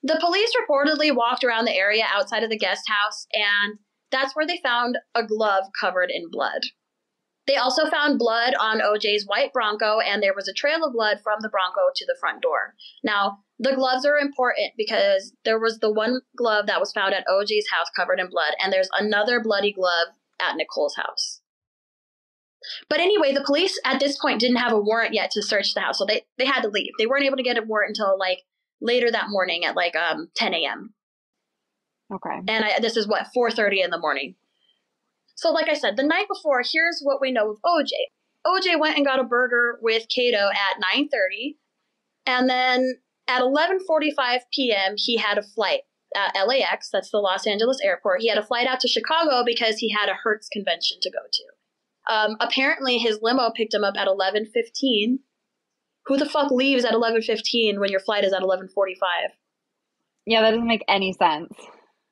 The police reportedly walked around the area outside of the guest house, and that's where they found a glove covered in blood. They also found blood on OJ's white Bronco, and there was a trail of blood from the Bronco to the front door. Now, the gloves are important because there was the one glove that was found at OJ's house covered in blood, and there's another bloody glove at Nicole's house. But anyway, the police at this point didn't have a warrant yet to search the house, so they had to leave. They weren't able to get a warrant until like later that morning at like 10 a.m. Okay. And this is what, 4:30 in the morning. So like I said, the night before, here's what we know of OJ. OJ went and got a burger with Cato at 9:30, and then at 11:45 p.m. he had a flight at LAX, that's the Los Angeles airport. He had a flight out to Chicago because he had a Hertz convention to go to. Apparently his limo picked him up at 11:15. Who the fuck leaves at 11:15 when your flight is at 11:45? Yeah, that doesn't make any sense.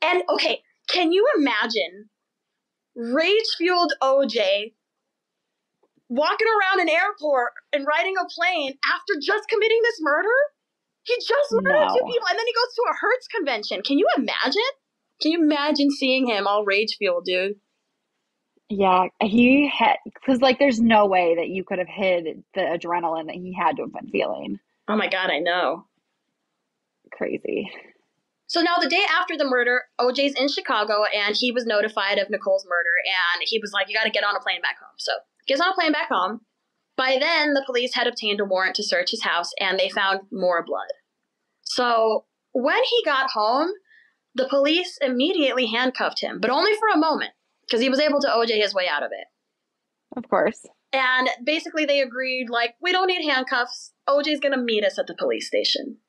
And okay, can you imagine rage-fueled OJ walking around an airport and riding a plane after just committing this murder? He just murdered two people, and then he goes to a Hertz convention. Can you imagine? Can you imagine seeing him all rage-fueled, dude? Yeah, he had, because like there's no way that you could have hid the adrenaline that he had to have been feeling. Oh my God, I know. Crazy. So now the day after the murder, OJ's in Chicago, and he was notified of Nicole's murder, and he was like, you got to get on a plane back home. So he gets on a plane back home. By then, the police had obtained a warrant to search his house, and they found more blood. So when he got home, the police immediately handcuffed him, but only for a moment, because he was able to OJ his way out of it. Of course. And basically they agreed, like, we don't need handcuffs. OJ's going to meet us at the police station.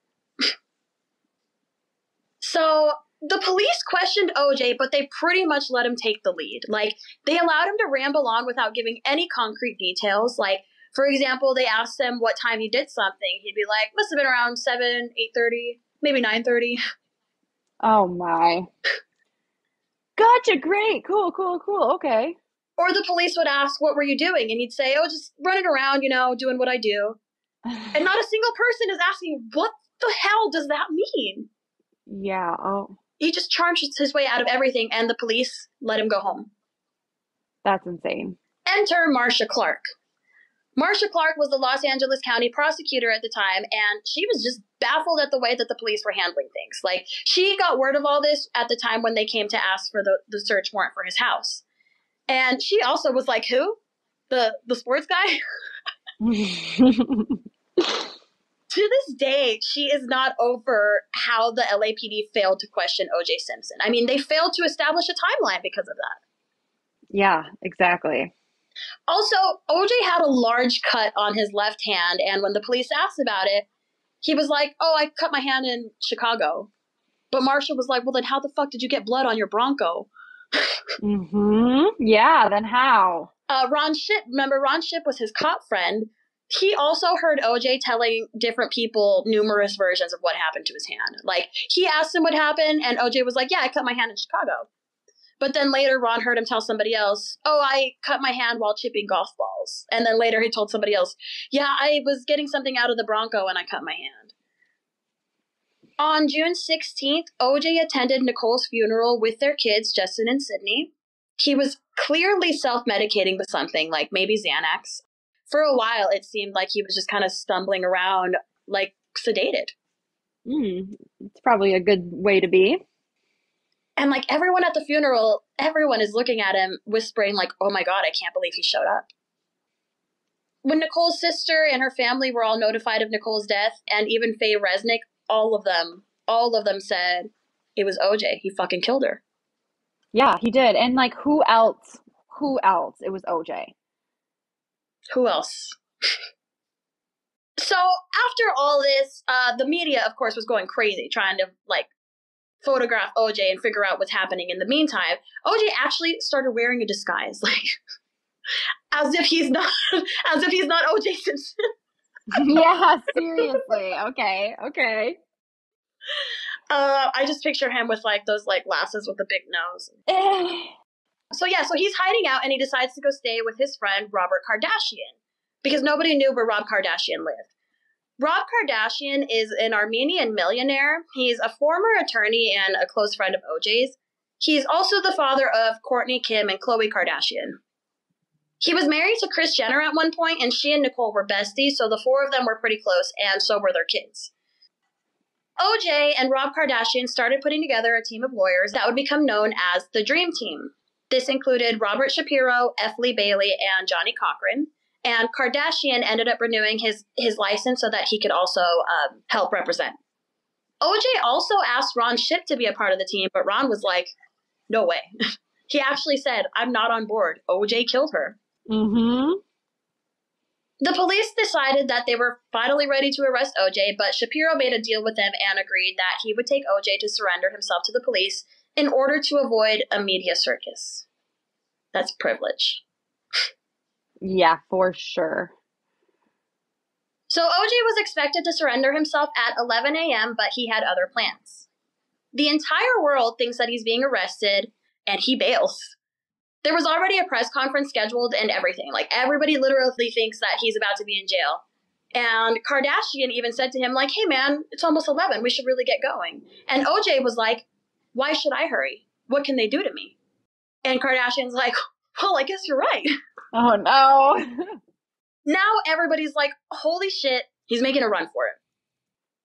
So the police questioned OJ, but they pretty much let him take the lead. Like, they allowed him to ramble on without giving any concrete details. Like, for example, they asked him what time he did something. He'd be like, must have been around 7, 8:30, maybe 9:30. Oh my. Gotcha, great, cool, okay. Or the police would ask, what were you doing? And he'd say, oh, just running around, doing what I do. And not a single person is asking, what the hell does that mean? Yeah, oh. He just charged his way out of everything, and the police let him go home. That's insane. Enter Marcia Clark. Marcia Clark was the Los Angeles County prosecutor at the time, and she was just baffled at the way that the police were handling things. Like, she got word of all this at the time when they came to ask for the search warrant for his house. And she also was like, who? The sports guy? To this day, she is not over how the LAPD failed to question O.J. Simpson. I mean, they failed to establish a timeline because of that. Yeah, exactly. Also, O.J. had a large cut on his left hand, and when the police asked about it, he was like, oh, I cut my hand in Chicago. But Marcia was like, well, then how the fuck did you get blood on your Bronco? Yeah, then how? Ron Shipp, remember Ron Shipp was his cop friend. He also heard OJ telling different people numerous versions of what happened to his hand. Like, he asked him what happened, and OJ was like, yeah, I cut my hand in Chicago. But then later, Ron heard him tell somebody else, oh, I cut my hand while chipping golf balls. And then later he told somebody else, yeah, I was getting something out of the Bronco and I cut my hand. On June 16th, OJ attended Nicole's funeral with their kids, Justin and Sydney. He was clearly self-medicating with something, like maybe Xanax. For a while, it seemed like he was just kind of stumbling around, like, sedated. It's probably a good way to be. And, like, everyone at the funeral, everyone is looking at him, whispering, like, oh my God, I can't believe he showed up. When Nicole's sister and her family were all notified of Nicole's death, and even Faye Resnick, all of them said, it was OJ. He fucking killed her. Yeah, he did. And, like, who else? It was OJ. Who else? So after all this, the media, of course, was going crazy, trying to, like, photograph OJ and figure out what's happening. In the meantime, OJ actually started wearing a disguise, like, as if he's not OJ Simpson. Yeah, seriously. Okay. I just picture him with, like, those, like, glasses with the big nose. So he's hiding out, and he decides to go stay with his friend, Robert Kardashian, because nobody knew where Rob Kardashian lived. Rob Kardashian is an Armenian millionaire. He's a former attorney and a close friend of OJ's. He's also the father of Kourtney, Kim, and Khloe Kardashian. He was married to Kris Jenner at one point, and she and Nicole were besties, so the four of them were pretty close, and so were their kids. OJ and Rob Kardashian started putting together a team of lawyers that would become known as the Dream Team. This included Robert Shapiro, F. Lee Bailey, and Johnny Cochran. And Kardashian ended up renewing his license so that he could also help represent. OJ also asked Ron Shipp to be a part of the team, but Ron was like, no way. He actually said, I'm not on board. OJ killed her. The police decided that they were finally ready to arrest OJ, but Shapiro made a deal with them and agreed that he would take OJ to surrender himself to the police in order to avoid a media circus. That's privilege. Yeah, for sure. So OJ was expected to surrender himself at 11 a.m., but he had other plans. The entire world thinks that he's being arrested, and he bails. There was already a press conference scheduled and everything. Like, everybody literally thinks that he's about to be in jail. And Kardashian even said to him, like, hey, man, it's almost 11. We should really get going. And OJ was like, why should I hurry? What can they do to me? And Kardashian's like, well, I guess you're right. Oh, no. Now everybody's like, holy shit, he's making a run for it.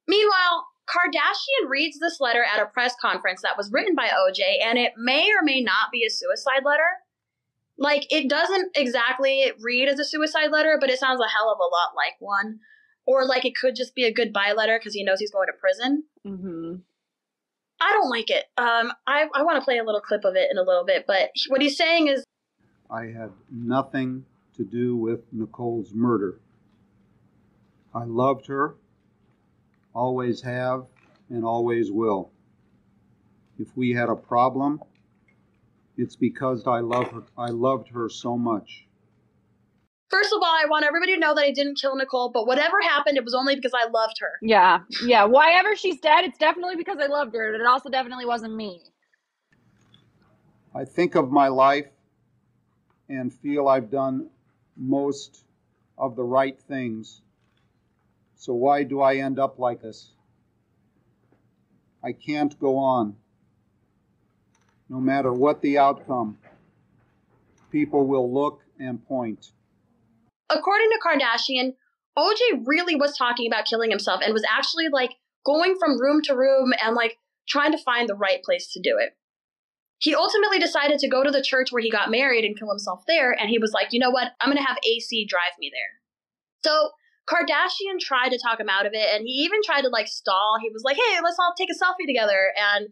Meanwhile, Kardashian reads this letter at a press conference that was written by OJ, and it may or may not be a suicide letter. Like, it doesn't exactly read as a suicide letter, but it sounds a hell of a lot like one. Or like it could just be a goodbye letter because he knows he's going to prison. Mm-hmm. I don't like it. I want to play a little clip of it in a little bit, but what he's saying is, I had nothing to do with Nicole's murder. I loved her, always have, and always will. If we had a problem, it's because I loved her so much. first of all, I want everybody to know that I didn't kill Nicole, but whatever happened, it was only because I loved her. Yeah. Why ever she's dead, it's definitely because I loved her. It also definitely wasn't me. I think of my life and feel I've done most of the right things. So why do I end up like this? I can't go on. No matter what the outcome, people will look and point. According to Kardashian, OJ really was talking about killing himself and was actually like going from room to room and like trying to find the right place to do it. He ultimately decided to go to the church where he got married and kill himself there, and he was like, you know what, I'm going to have AC drive me there. So Kardashian tried to talk him out of it, and he even tried to like stall. He was like, hey, let's all take a selfie together, and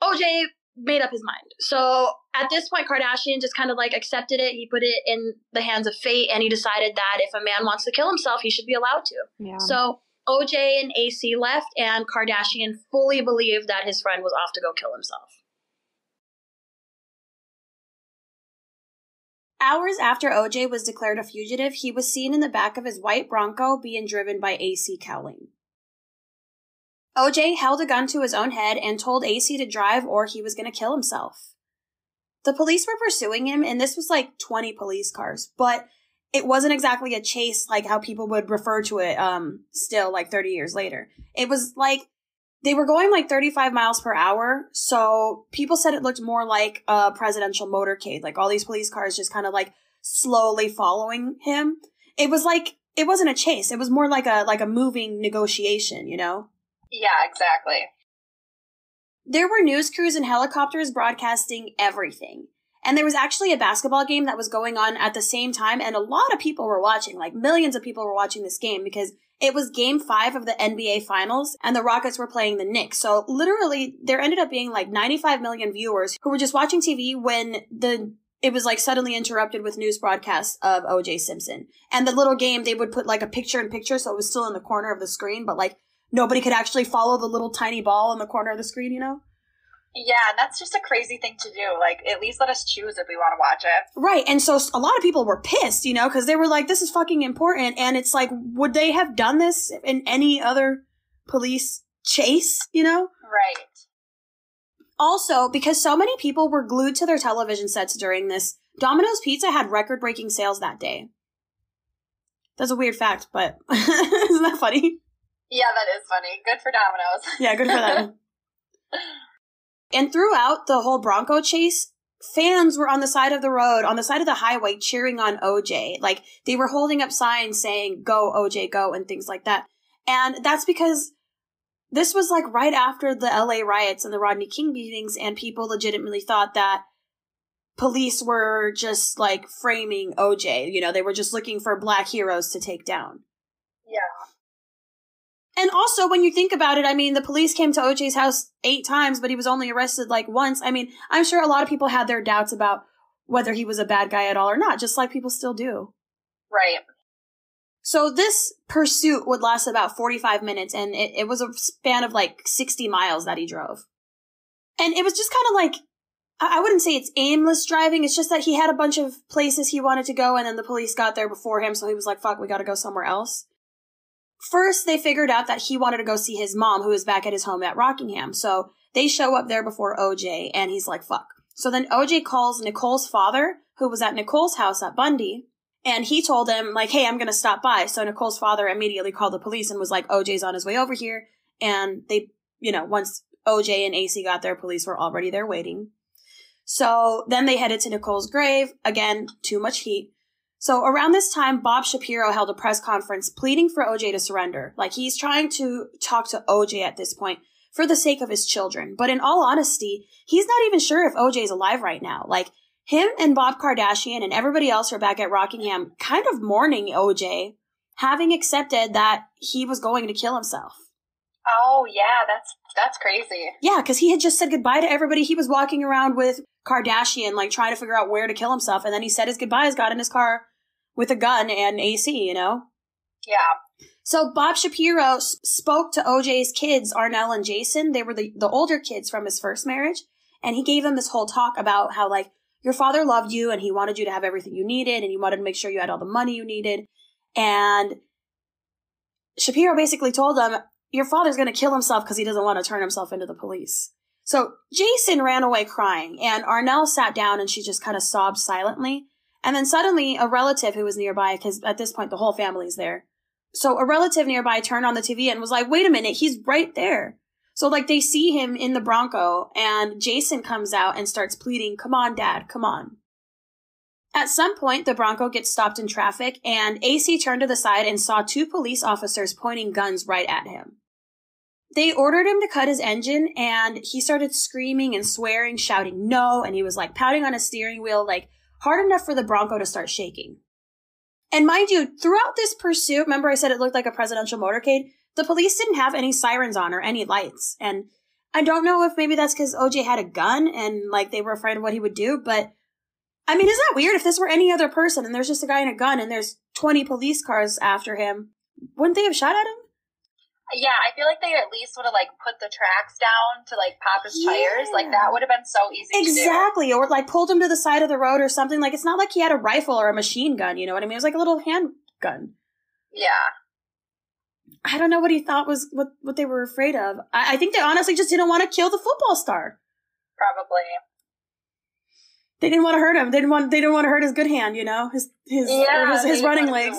OJ made up his mind. So at this point, Kardashian just kind of like accepted it. He put it in the hands of fate, and he decided that if a man wants to kill himself, he should be allowed to. Yeah. So OJ and AC left, and Kardashian fully believed that his friend was off to go kill himself. Hours after OJ was declared a fugitive, he was seen in the back of his white Bronco being driven by AC Cowling. OJ held a gun to his own head and told AC to drive or he was going to kill himself. The police were pursuing him, and this was like 20 police cars, but it wasn't exactly a chase like how people would refer to it still like 30 years later. It was like they were going like 35 miles per hour, so people said it looked more like a presidential motorcade, like all these police cars just kind of like slowly following him. It was like, it wasn't a chase, it was more like a moving negotiation, you know? Yeah, exactly. There were news crews and helicopters broadcasting everything. And there was actually a basketball game that was going on at the same time, and a lot of people were watching, like millions of people were watching this game because it was Game 5 of the NBA Finals, and the Rockets were playing the Knicks. So literally, there ended up being like 95 million viewers who were just watching TV when it was like suddenly interrupted with news broadcasts of O.J. Simpson. And the little game, they would put like a picture-in-picture, so it was still in the corner of the screen, but like nobody could actually follow the little tiny ball in the corner of the screen, you know? Yeah, that's just a crazy thing to do. Like, at least let us choose if we want to watch it. Right, and so a lot of people were pissed, you know, because they were like, this is fucking important, and it's like, would they have done this in any other police chase, you know? Right. Also, because so many people were glued to their television sets during this, Domino's Pizza had record-breaking sales that day. That's a weird fact, but isn't that funny? Yeah, that is funny. Good for Domino's. Yeah, good for them. And throughout the whole Bronco chase, fans were on the side of the road, on the side of the highway, cheering on OJ. Like, they were holding up signs saying, go, OJ, go, and things like that. And that's because this was, like, right after the LA riots and the Rodney King beatings, and people legitimately thought that police were just, like, framing OJ. You know, they were just looking for black heroes to take down. Yeah. And also, when you think about it, I mean, the police came to OJ's house 8 times, but he was only arrested, like, once. I mean, I'm sure a lot of people had their doubts about whether he was a bad guy at all or not, just like people still do. Right. So this pursuit would last about 45 minutes, and it was a span of like 60 miles that he drove. And it was just kind of like, I wouldn't say it's aimless driving, it's just that he had a bunch of places he wanted to go, and then the police got there before him, so he was like, fuck, we gotta go somewhere else. First, they figured out that he wanted to go see his mom, who was back at his home at Rockingham, so they show up there before OJ, and he's like, fuck. So then OJ calls Nicole's father, who was at Nicole's house at Bundy, and he told him, like, hey, I'm gonna stop by. So Nicole's father immediately called the police and was like, OJ's on his way over here, and they, once OJ and AC got there, police were already there waiting. So then they headed to Nicole's grave. Again, too much heat. So around this time, Bob Shapiro held a press conference pleading for OJ to surrender. Like, he's trying to talk to OJ at this point for the sake of his children. But in all honesty, he's not even sure if OJ's alive right now. Like, him and Bob Kardashian and everybody else are back at Rockingham kind of mourning OJ, having accepted that he was going to kill himself. Oh, yeah, that's crazy. Yeah, because he had just said goodbye to everybody. He was walking around with Kardashian, like, trying to figure out where to kill himself. And then he said his goodbyes, got in his car with a gun and AC, Yeah. So Bob Shapiro spoke to OJ's kids, Arnell and Jason. They were the older kids from his first marriage. And he gave them this whole talk about how, like, your father loved you and he wanted you to have everything you needed and he wanted to make sure you had all the money you needed. And Shapiro basically told them, your father's going to kill himself because he doesn't want to turn himself into the police. So Jason ran away crying, and Arnell sat down and she just kind of sobbed silently. And then suddenly a relative who was nearby, because at this point the whole family's there. So a relative nearby turned on the TV and was like, wait a minute, he's right there. So like they see him in the Bronco, and Jason comes out and starts pleading, come on, Dad, come on. At some point, the Bronco gets stopped in traffic, and AC turned to the side and saw two police officers pointing guns right at him. They ordered him to cut his engine, and he started screaming and swearing, shouting no, and he was like pounding on his steering wheel, like hard enough for the Bronco to start shaking. And mind you, throughout this pursuit, remember I said it looked like a presidential motorcade? The police didn't have any sirens on or any lights. And I don't know if maybe that's because OJ had a gun and like they were afraid of what he would do, but I mean, isn't that weird? If this were any other person and there's just a guy in a gun and there's 20 police cars after him, wouldn't they have shot at him? Yeah, I feel like they at least would have, like, put the tracks down to, like, pop his tires. Like, that would have been so easy to do. Exactly. Or, like, pulled him to the side of the road or something. Like, it's not like he had a rifle or a machine gun, you know what I mean? It was like a little handgun. Yeah. I don't know what he thought was what they were afraid of. I think they honestly just didn't want to kill the football star. Probably. They didn't want to hurt him. They didn't want to hurt his good hand, you know? His running legs.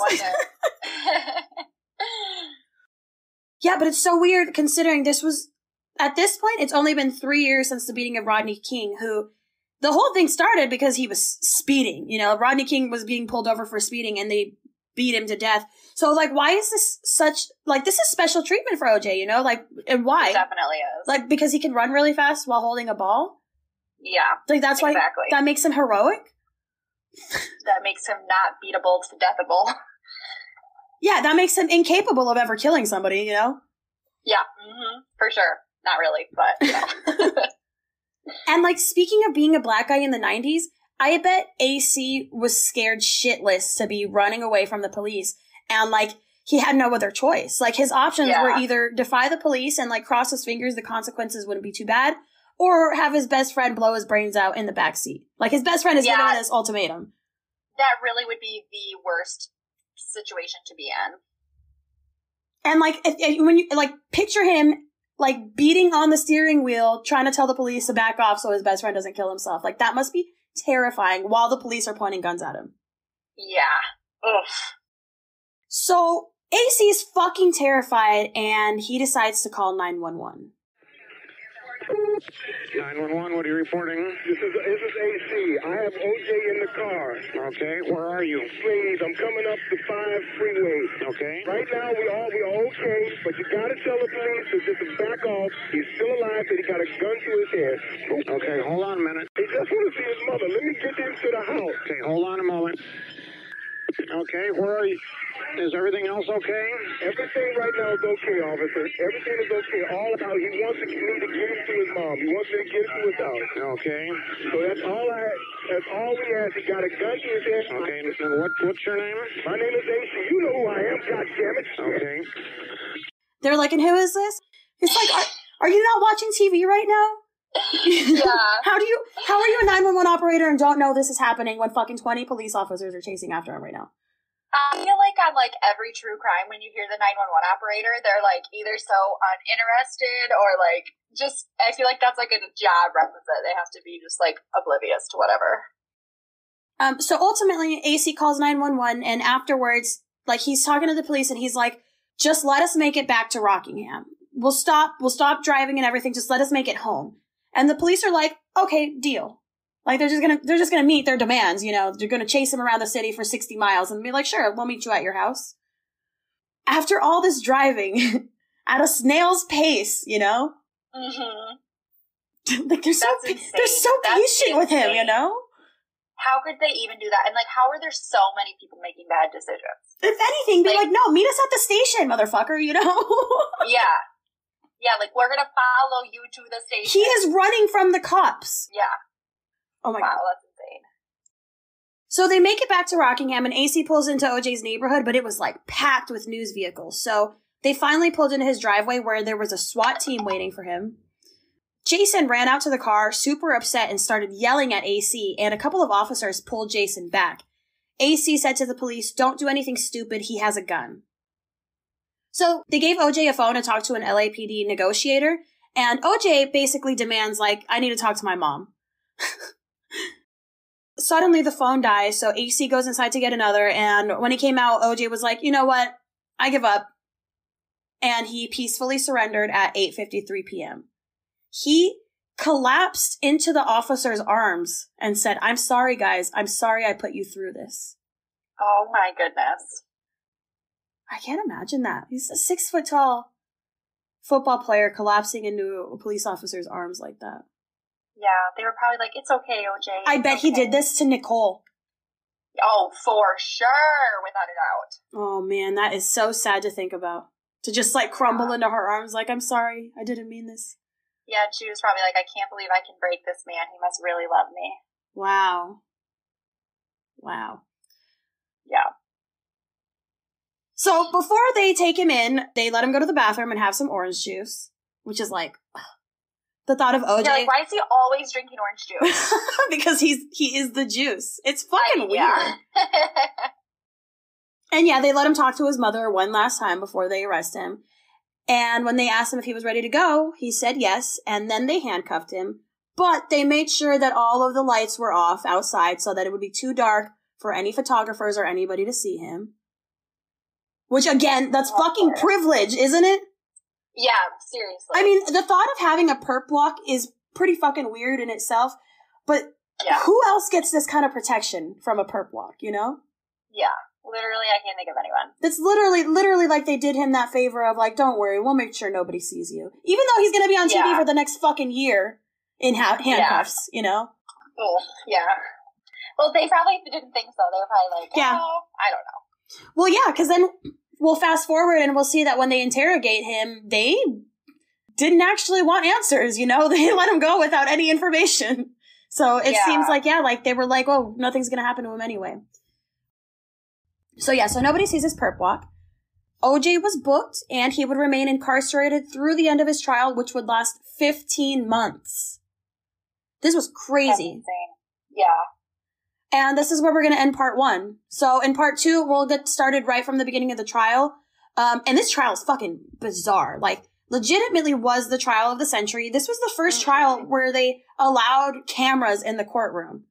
Yeah, but it's so weird considering this was, at this point, it's only been 3 years since the beating of Rodney King, who, the whole thing started because he was speeding. You know, Rodney King was being pulled over for speeding and they beat him to death. So, like, why is this this is special treatment for OJ, you know? Like, and why? It definitely is. Like, because he can run really fast while holding a ball? Yeah. Like, that's why that makes him heroic? That makes him not beatable to deathable. Yeah, that makes him incapable of ever killing somebody, you know? Yeah, for sure. Not really, but, you know. And, like, speaking of being a black guy in the 90s, I bet AC was scared shitless to be running away from the police. And, like, he had no other choice. Like, his options were either defy the police and, like, cross his fingers the consequences wouldn't be too bad, or have his best friend blow his brains out in the backseat. Like, his best friend is giving him this ultimatum. That really would be the worst situation to be in. And, like, when you, like, picture him, like, beating on the steering wheel, trying to tell the police to back off so his best friend doesn't kill himself. Like, that must be terrifying while the police are pointing guns at him. Yeah. Ugh. So, AC is fucking terrified, and he decides to call 911. 911, what are you reporting? This is AC. I have OJ in the car. Okay, where are you? Please, I'm coming up the 5 freeway. Okay. Right now, we are okay, but you gotta tell the police to just back off. He's still alive, that he got a gun to his head. Okay, hold on a minute. He just want to see his mother. Let me get him to the house. Okay, hold on a moment. Okay, where are you? Is everything else okay? Everything right now is okay, officer. Everything is okay. All about he wants me to get him to his mom. He wants me to get him to his house. Okay. So that's all we ask. He got a gun to his head. Okay, and what's your name? My name is AC. You know who I am, goddammit. Okay. They're like, and who is this? It's like, are you not watching TV right now? Yeah. How are you a 911 operator and don't know this is happening when fucking 20 police officers are chasing after him right now? I feel like on like every true crime, when you hear the 911 operator, they're like either so uninterested or like just, I feel like that's like a job requisite. They have to be just like oblivious to whatever. So ultimately, AC calls 911 and afterwards, like he's talking to the police and he's like, just let us make it back to Rockingham. We'll stop driving and everything. Just let us make it home. And the police are like, okay, deal. Like they're just gonna meet their demands, you know. They're gonna chase him around the city for 60 miles and be like, sure, we'll meet you at your house. After all this driving at a snail's pace, you know. Mm-hmm. Like they're so patient with him, you know. How could they even do that? And like, how are there so many people making bad decisions? If anything, be like, no, meet us at the station, motherfucker, you know. Yeah. Yeah, like, we're gonna follow you to the station. He is running from the cops. Yeah. Oh my God. Wow, that's insane. So they make it back to Rockingham, and AC pulls into OJ's neighborhood, but it was, like, packed with news vehicles. So they finally pulled into his driveway where there was a SWAT team waiting for him. Jason ran out to the car, super upset, and started yelling at AC, and a couple of officers pulled Jason back. AC said to the police, don't do anything stupid, he has a gun. So they gave OJ a phone to talk to an LAPD negotiator, and OJ basically demands, like, I need to talk to my mom. Suddenly the phone dies, so AC goes inside to get another, and when he came out, OJ was like, you know what? I give up. And he peacefully surrendered at 8:53 p.m. He collapsed into the officer's arms and said, I'm sorry, guys. I'm sorry I put you through this. Oh my goodness. I can't imagine that. He's a 6-foot-tall football player collapsing into a police officer's arms like that. Yeah, they were probably like, it's okay, OJ. I bet he did this to Nicole. Oh, for sure, without a doubt. Oh, man, that is so sad to think about. To just, like, crumble into her arms like, I'm sorry, I didn't mean this. Yeah, and she was probably like, I can't believe I can break this man. He must really love me. Wow. Yeah. So before they take him in, they let him go to the bathroom and have some orange juice, which is like the thought of OJ. Yeah, like, why is he always drinking orange juice? Because he is the juice. It's fucking weird. Yeah. And yeah, they let him talk to his mother one last time before they arrest him. And when they asked him if he was ready to go, he said yes, and then they handcuffed him. But they made sure that all of the lights were off outside so that it would be too dark for any photographers or anybody to see him. Which, again, that's fucking privilege, isn't it? Yeah, seriously. I mean, the thought of having a perp walk is pretty fucking weird in itself, but who else gets this kind of protection from a perp walk, you know? Yeah. Literally, I can't think of anyone. It's literally like they did him that favor of like, don't worry, we'll make sure nobody sees you. Even though he's going to be on TV for the next fucking year in handcuffs, you know? Oh, yeah. Well, they probably didn't think so. They were probably like, oh, I don't know. Well, yeah, because then we'll fast forward and we'll see that when they interrogate him, they didn't actually want answers, you know? They let him go without any information. So it seems like, like they were like, oh, nothing's going to happen to him anyway. So so nobody sees his perp walk. OJ was booked, and he would remain incarcerated through the end of his trial, which would last 15 months. This was crazy. That's insane. Yeah. And this is where we're going to end part 1. So in part 2, we'll get started right from the beginning of the trial. And this trial is fucking bizarre. Like, legitimately was the trial of the century. This was the first trial where they allowed cameras in the courtroom.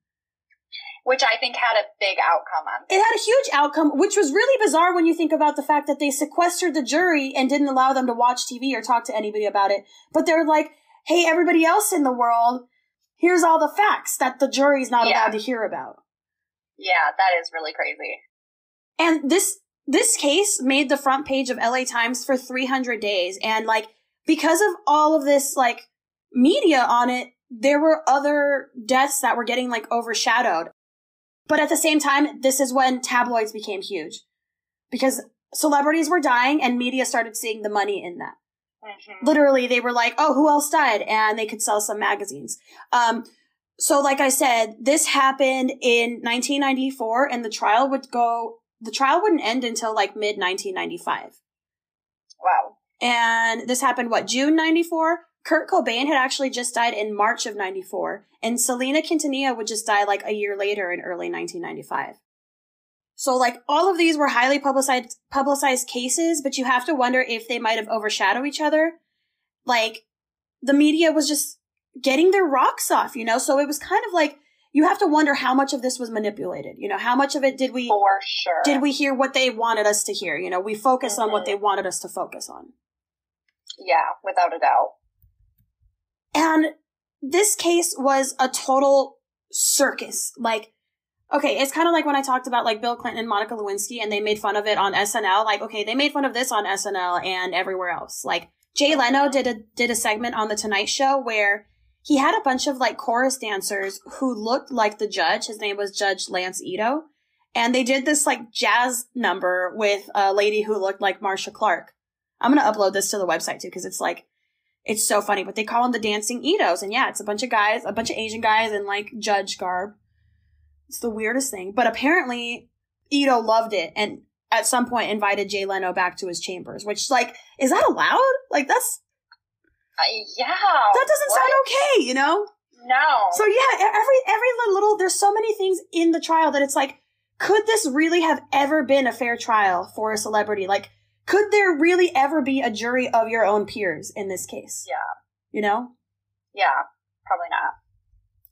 Which I think had a big outcome on this. It had a huge outcome, which was really bizarre when you think about the fact that they sequestered the jury and didn't allow them to watch TV or talk to anybody about it. But they're like, hey, everybody else in the world, here's all the facts that the jury's not allowed to hear about. Yeah, that is really crazy. And this case made the front page of LA Times for 300 days. And like, because of all of this like media on it, there were other deaths that were getting like overshadowed. But at the same time, this is when tabloids became huge because celebrities were dying and media started seeing the money in that. Mm-hmm. Literally, they were like, oh, who else died? And they could sell some magazines. So like I said, this happened in 1994 and the trial wouldn't end until like mid 1995. Wow. And this happened, June 94? Kurt Cobain had actually just died in March of 94. And Selena Quintanilla would just die like a year later in early 1995. So like all of these were highly publicized cases, but you have to wonder if they might have overshadowed each other. Like the media was just getting their rocks off, so it was kind of like, you have to wonder how much of this was manipulated, how much of it did we hear what they wanted us to hear, we focus on what they wanted us to focus on. Yeah, without a doubt. And this case was a total circus. Like, okay, it's kind of like when I talked about like Bill Clinton and Monica Lewinsky and they made fun of it on SNL. Like, okay, they made fun of this on SNL and everywhere else. Like Jay Leno did a segment on The Tonight Show where he had a bunch of like chorus dancers who looked like the judge. His name was Judge Lance Ito. And they did this like jazz number with a lady who looked like Marcia Clark. I'm going to upload this to the website too, because it's so funny, but they call them the Dancing Itos. And yeah, it's a bunch of Asian guys in like judge garb. It's the weirdest thing. But apparently Ito loved it and at some point invited Jay Leno back to his chambers, which like, is that allowed? Like that's, yeah. That doesn't sound okay, No. So yeah, every little, there's so many things in the trial that it's like, could this really have ever been a fair trial for a celebrity? Like, could there really ever be a jury of your own peers in this case? Yeah. Yeah, probably not.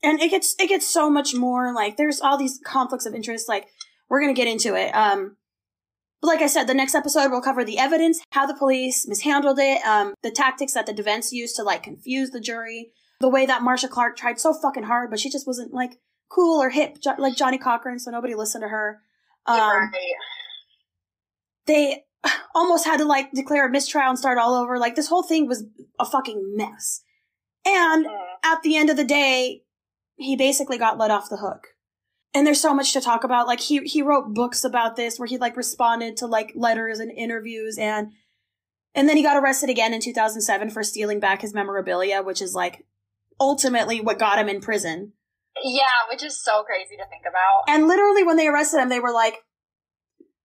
And it gets so much more, like, there's all these conflicts of interest, like, we're gonna get into it. But like I said, the next episode will cover the evidence, how the police mishandled it, the tactics that the defense used to, like, confuse the jury, the way that Marcia Clark tried so fucking hard, but she just wasn't, like, cool or hip, like Johnny Cochran, so nobody listened to her. Right. They almost had to, like, declare a mistrial and start all over. Like, this whole thing was a fucking mess. And at the end of the day, he basically got let off the hook. And there's so much to talk about. Like, he wrote books about this where he, like, responded to, like, letters and interviews. And then he got arrested again in 2007 for stealing back his memorabilia, which is, like, ultimately what got him in prison. Yeah, which is so crazy to think about. And literally when they arrested him, they were like,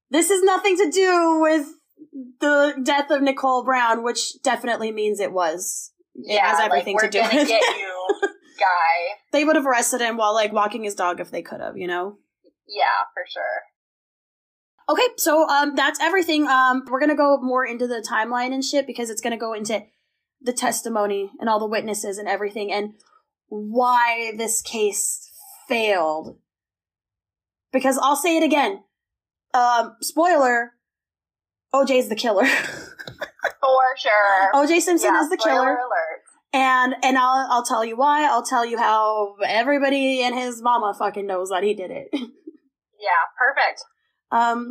this has nothing to do with the death of Nicole Brown, which definitely means it was. It has everything to do with it. We're gonna get you, guy. They would have arrested him while, like, walking his dog if they could have, Yeah, for sure. Okay, so that's everything. We're gonna go more into the timeline and shit because it's gonna go into the testimony and all the witnesses and everything and why this case failed. Because I'll say it again. Spoiler, OJ's the killer. For sure. OJ Simpson is the killer. Alert. And I'll tell you why. I'll tell you how everybody and his mama fucking knows that he did it. Yeah, perfect.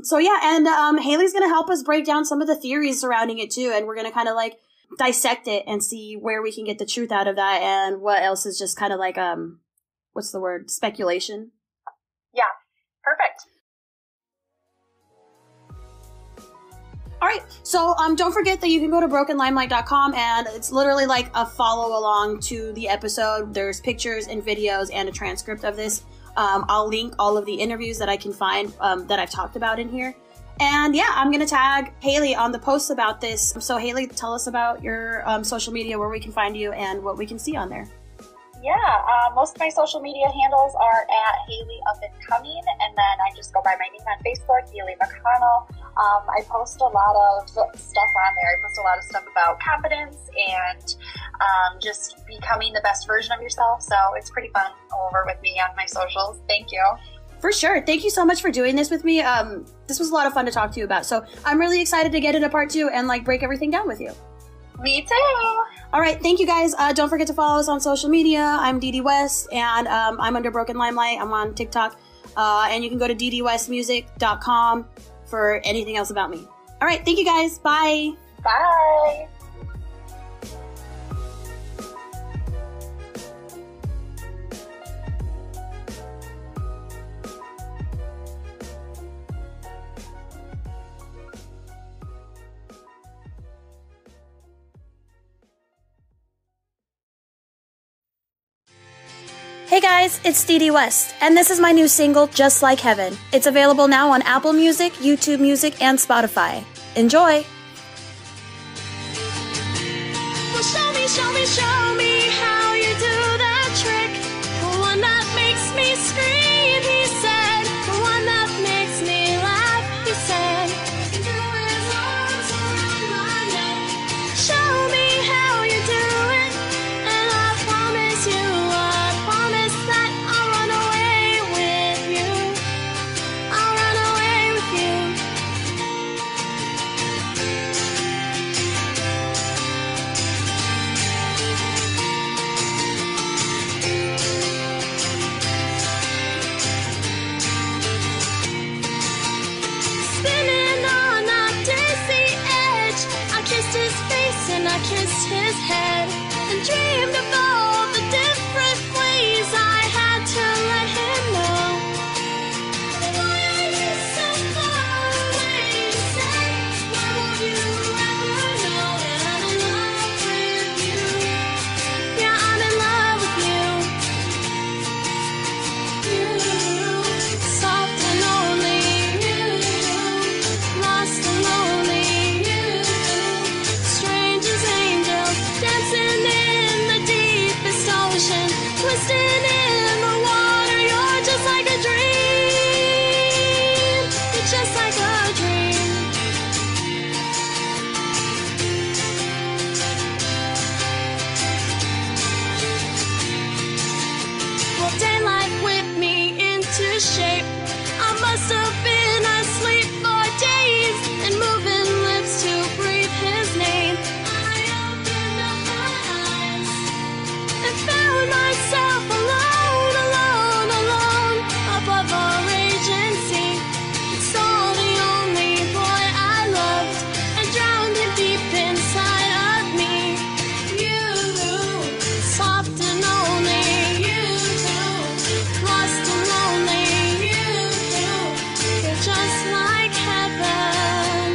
So yeah, and Haley's gonna help us break down some of the theories surrounding it too, and we're gonna kind of like dissect it and see where we can get the truth out of that and what else is just kind of like what's the word? Speculation. Yeah, perfect. All right, so don't forget that you can go to brokenlimelight.com and it's literally like a follow along to the episode. There's pictures and videos and a transcript of this. I'll link all of the interviews that I can find that I've talked about in here. And yeah, I'm going to tag Haley on the posts about this. So Haley, tell us about your social media, where we can find you and what we can see on there. Yeah, most of my social media handles are at Haley Up and Coming, and then I just go by my name on Facebook, Haley McConnell. I post a lot of stuff on there. I post a lot of stuff about competence and just becoming the best version of yourself. So it's pretty fun over with me on my socials. Thank you. For sure. Thank you so much for doing this with me. This was a lot of fun to talk to you about. So I'm really excited to get into part 2 and like break everything down with you. Me too. All right. Thank you guys. Don't forget to follow us on social media. I'm Didi West and I'm under Broken Limelight. I'm on TikTok. And you can go to didiwestmusic.com for anything else about me. All right. Thank you guys. Bye. Bye. Hey guys, it's Didi West, and this is my new single, Just Like Heaven. It's available now on Apple Music, YouTube Music, and Spotify. Enjoy! Well, show me how you do that trick. The one that makes me scream, he said. The one that makes me laugh, he said. Threw his arms around my neck. Show me how you do it, and I promise that I'll run away with you. I'll run away with you. Spinning on that dizzy edge, I kissed his face and I kissed his head, and dreamed of all the different ways I had to let him know. Why are you so far away? He said. Why won't you ever know that I'm in love with you? Yeah, I'm in love with you. You, soft and lonely, you, lost and lonely, you, strange as angels, dancing in the deepest ocean, twisting in the water. You're just like a dream. You're just like a dream. Well, daylight whipped me into shape. I must have been asleep for days and moving lips to breathe his name. I opened up my eyes and found myself alone, alone, alone above a raging sea. Saw the only boy I loved and drowned him deep inside of me. You, soft and lonely, you, lost and lonely, you, you're just like heaven.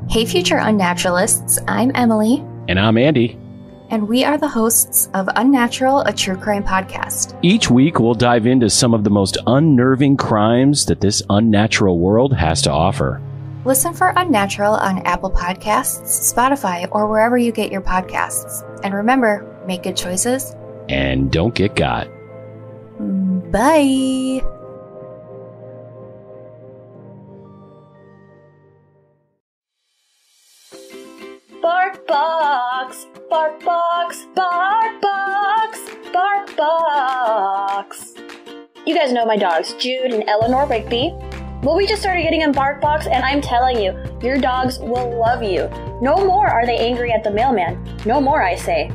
Hey, future unnaturalists, I'm Emily, And I'm Andy. and we are the hosts of Unnatural, a true crime podcast. Each week, we'll dive into some of the most unnerving crimes that this unnatural world has to offer. Listen for Unnatural on Apple Podcasts, Spotify, or wherever you get your podcasts. And remember, make good choices. And don't get got. Bye. Bark box, bark box, bark box, bark box. You guys know my dogs, Jude and Eleanor Rigby. Well, we just started getting them bark box, and I'm telling you, your dogs will love you. No more are they angry at the mailman. No more, I say.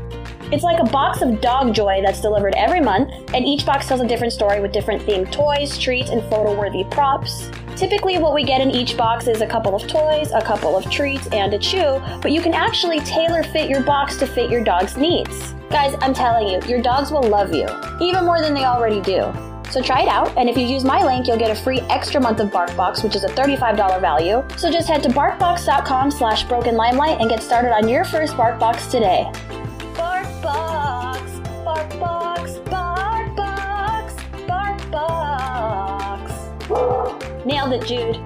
It's like a box of dog joy that's delivered every month, and each box tells a different story with different themed toys, treats, and photo-worthy props. Typically, what we get in each box is a couple of toys, a couple of treats, and a chew, but you can actually tailor fit your box to fit your dog's needs. Guys, I'm telling you, your dogs will love you, even more than they already do. So try it out, and if you use my link, you'll get a free extra month of BarkBox, which is a $35 value. So just head to barkbox.com/brokenlimelight and get started on your first BarkBox today. BarkBox, BarkBox, BarkBox, BarkBox. Nailed it, Jude.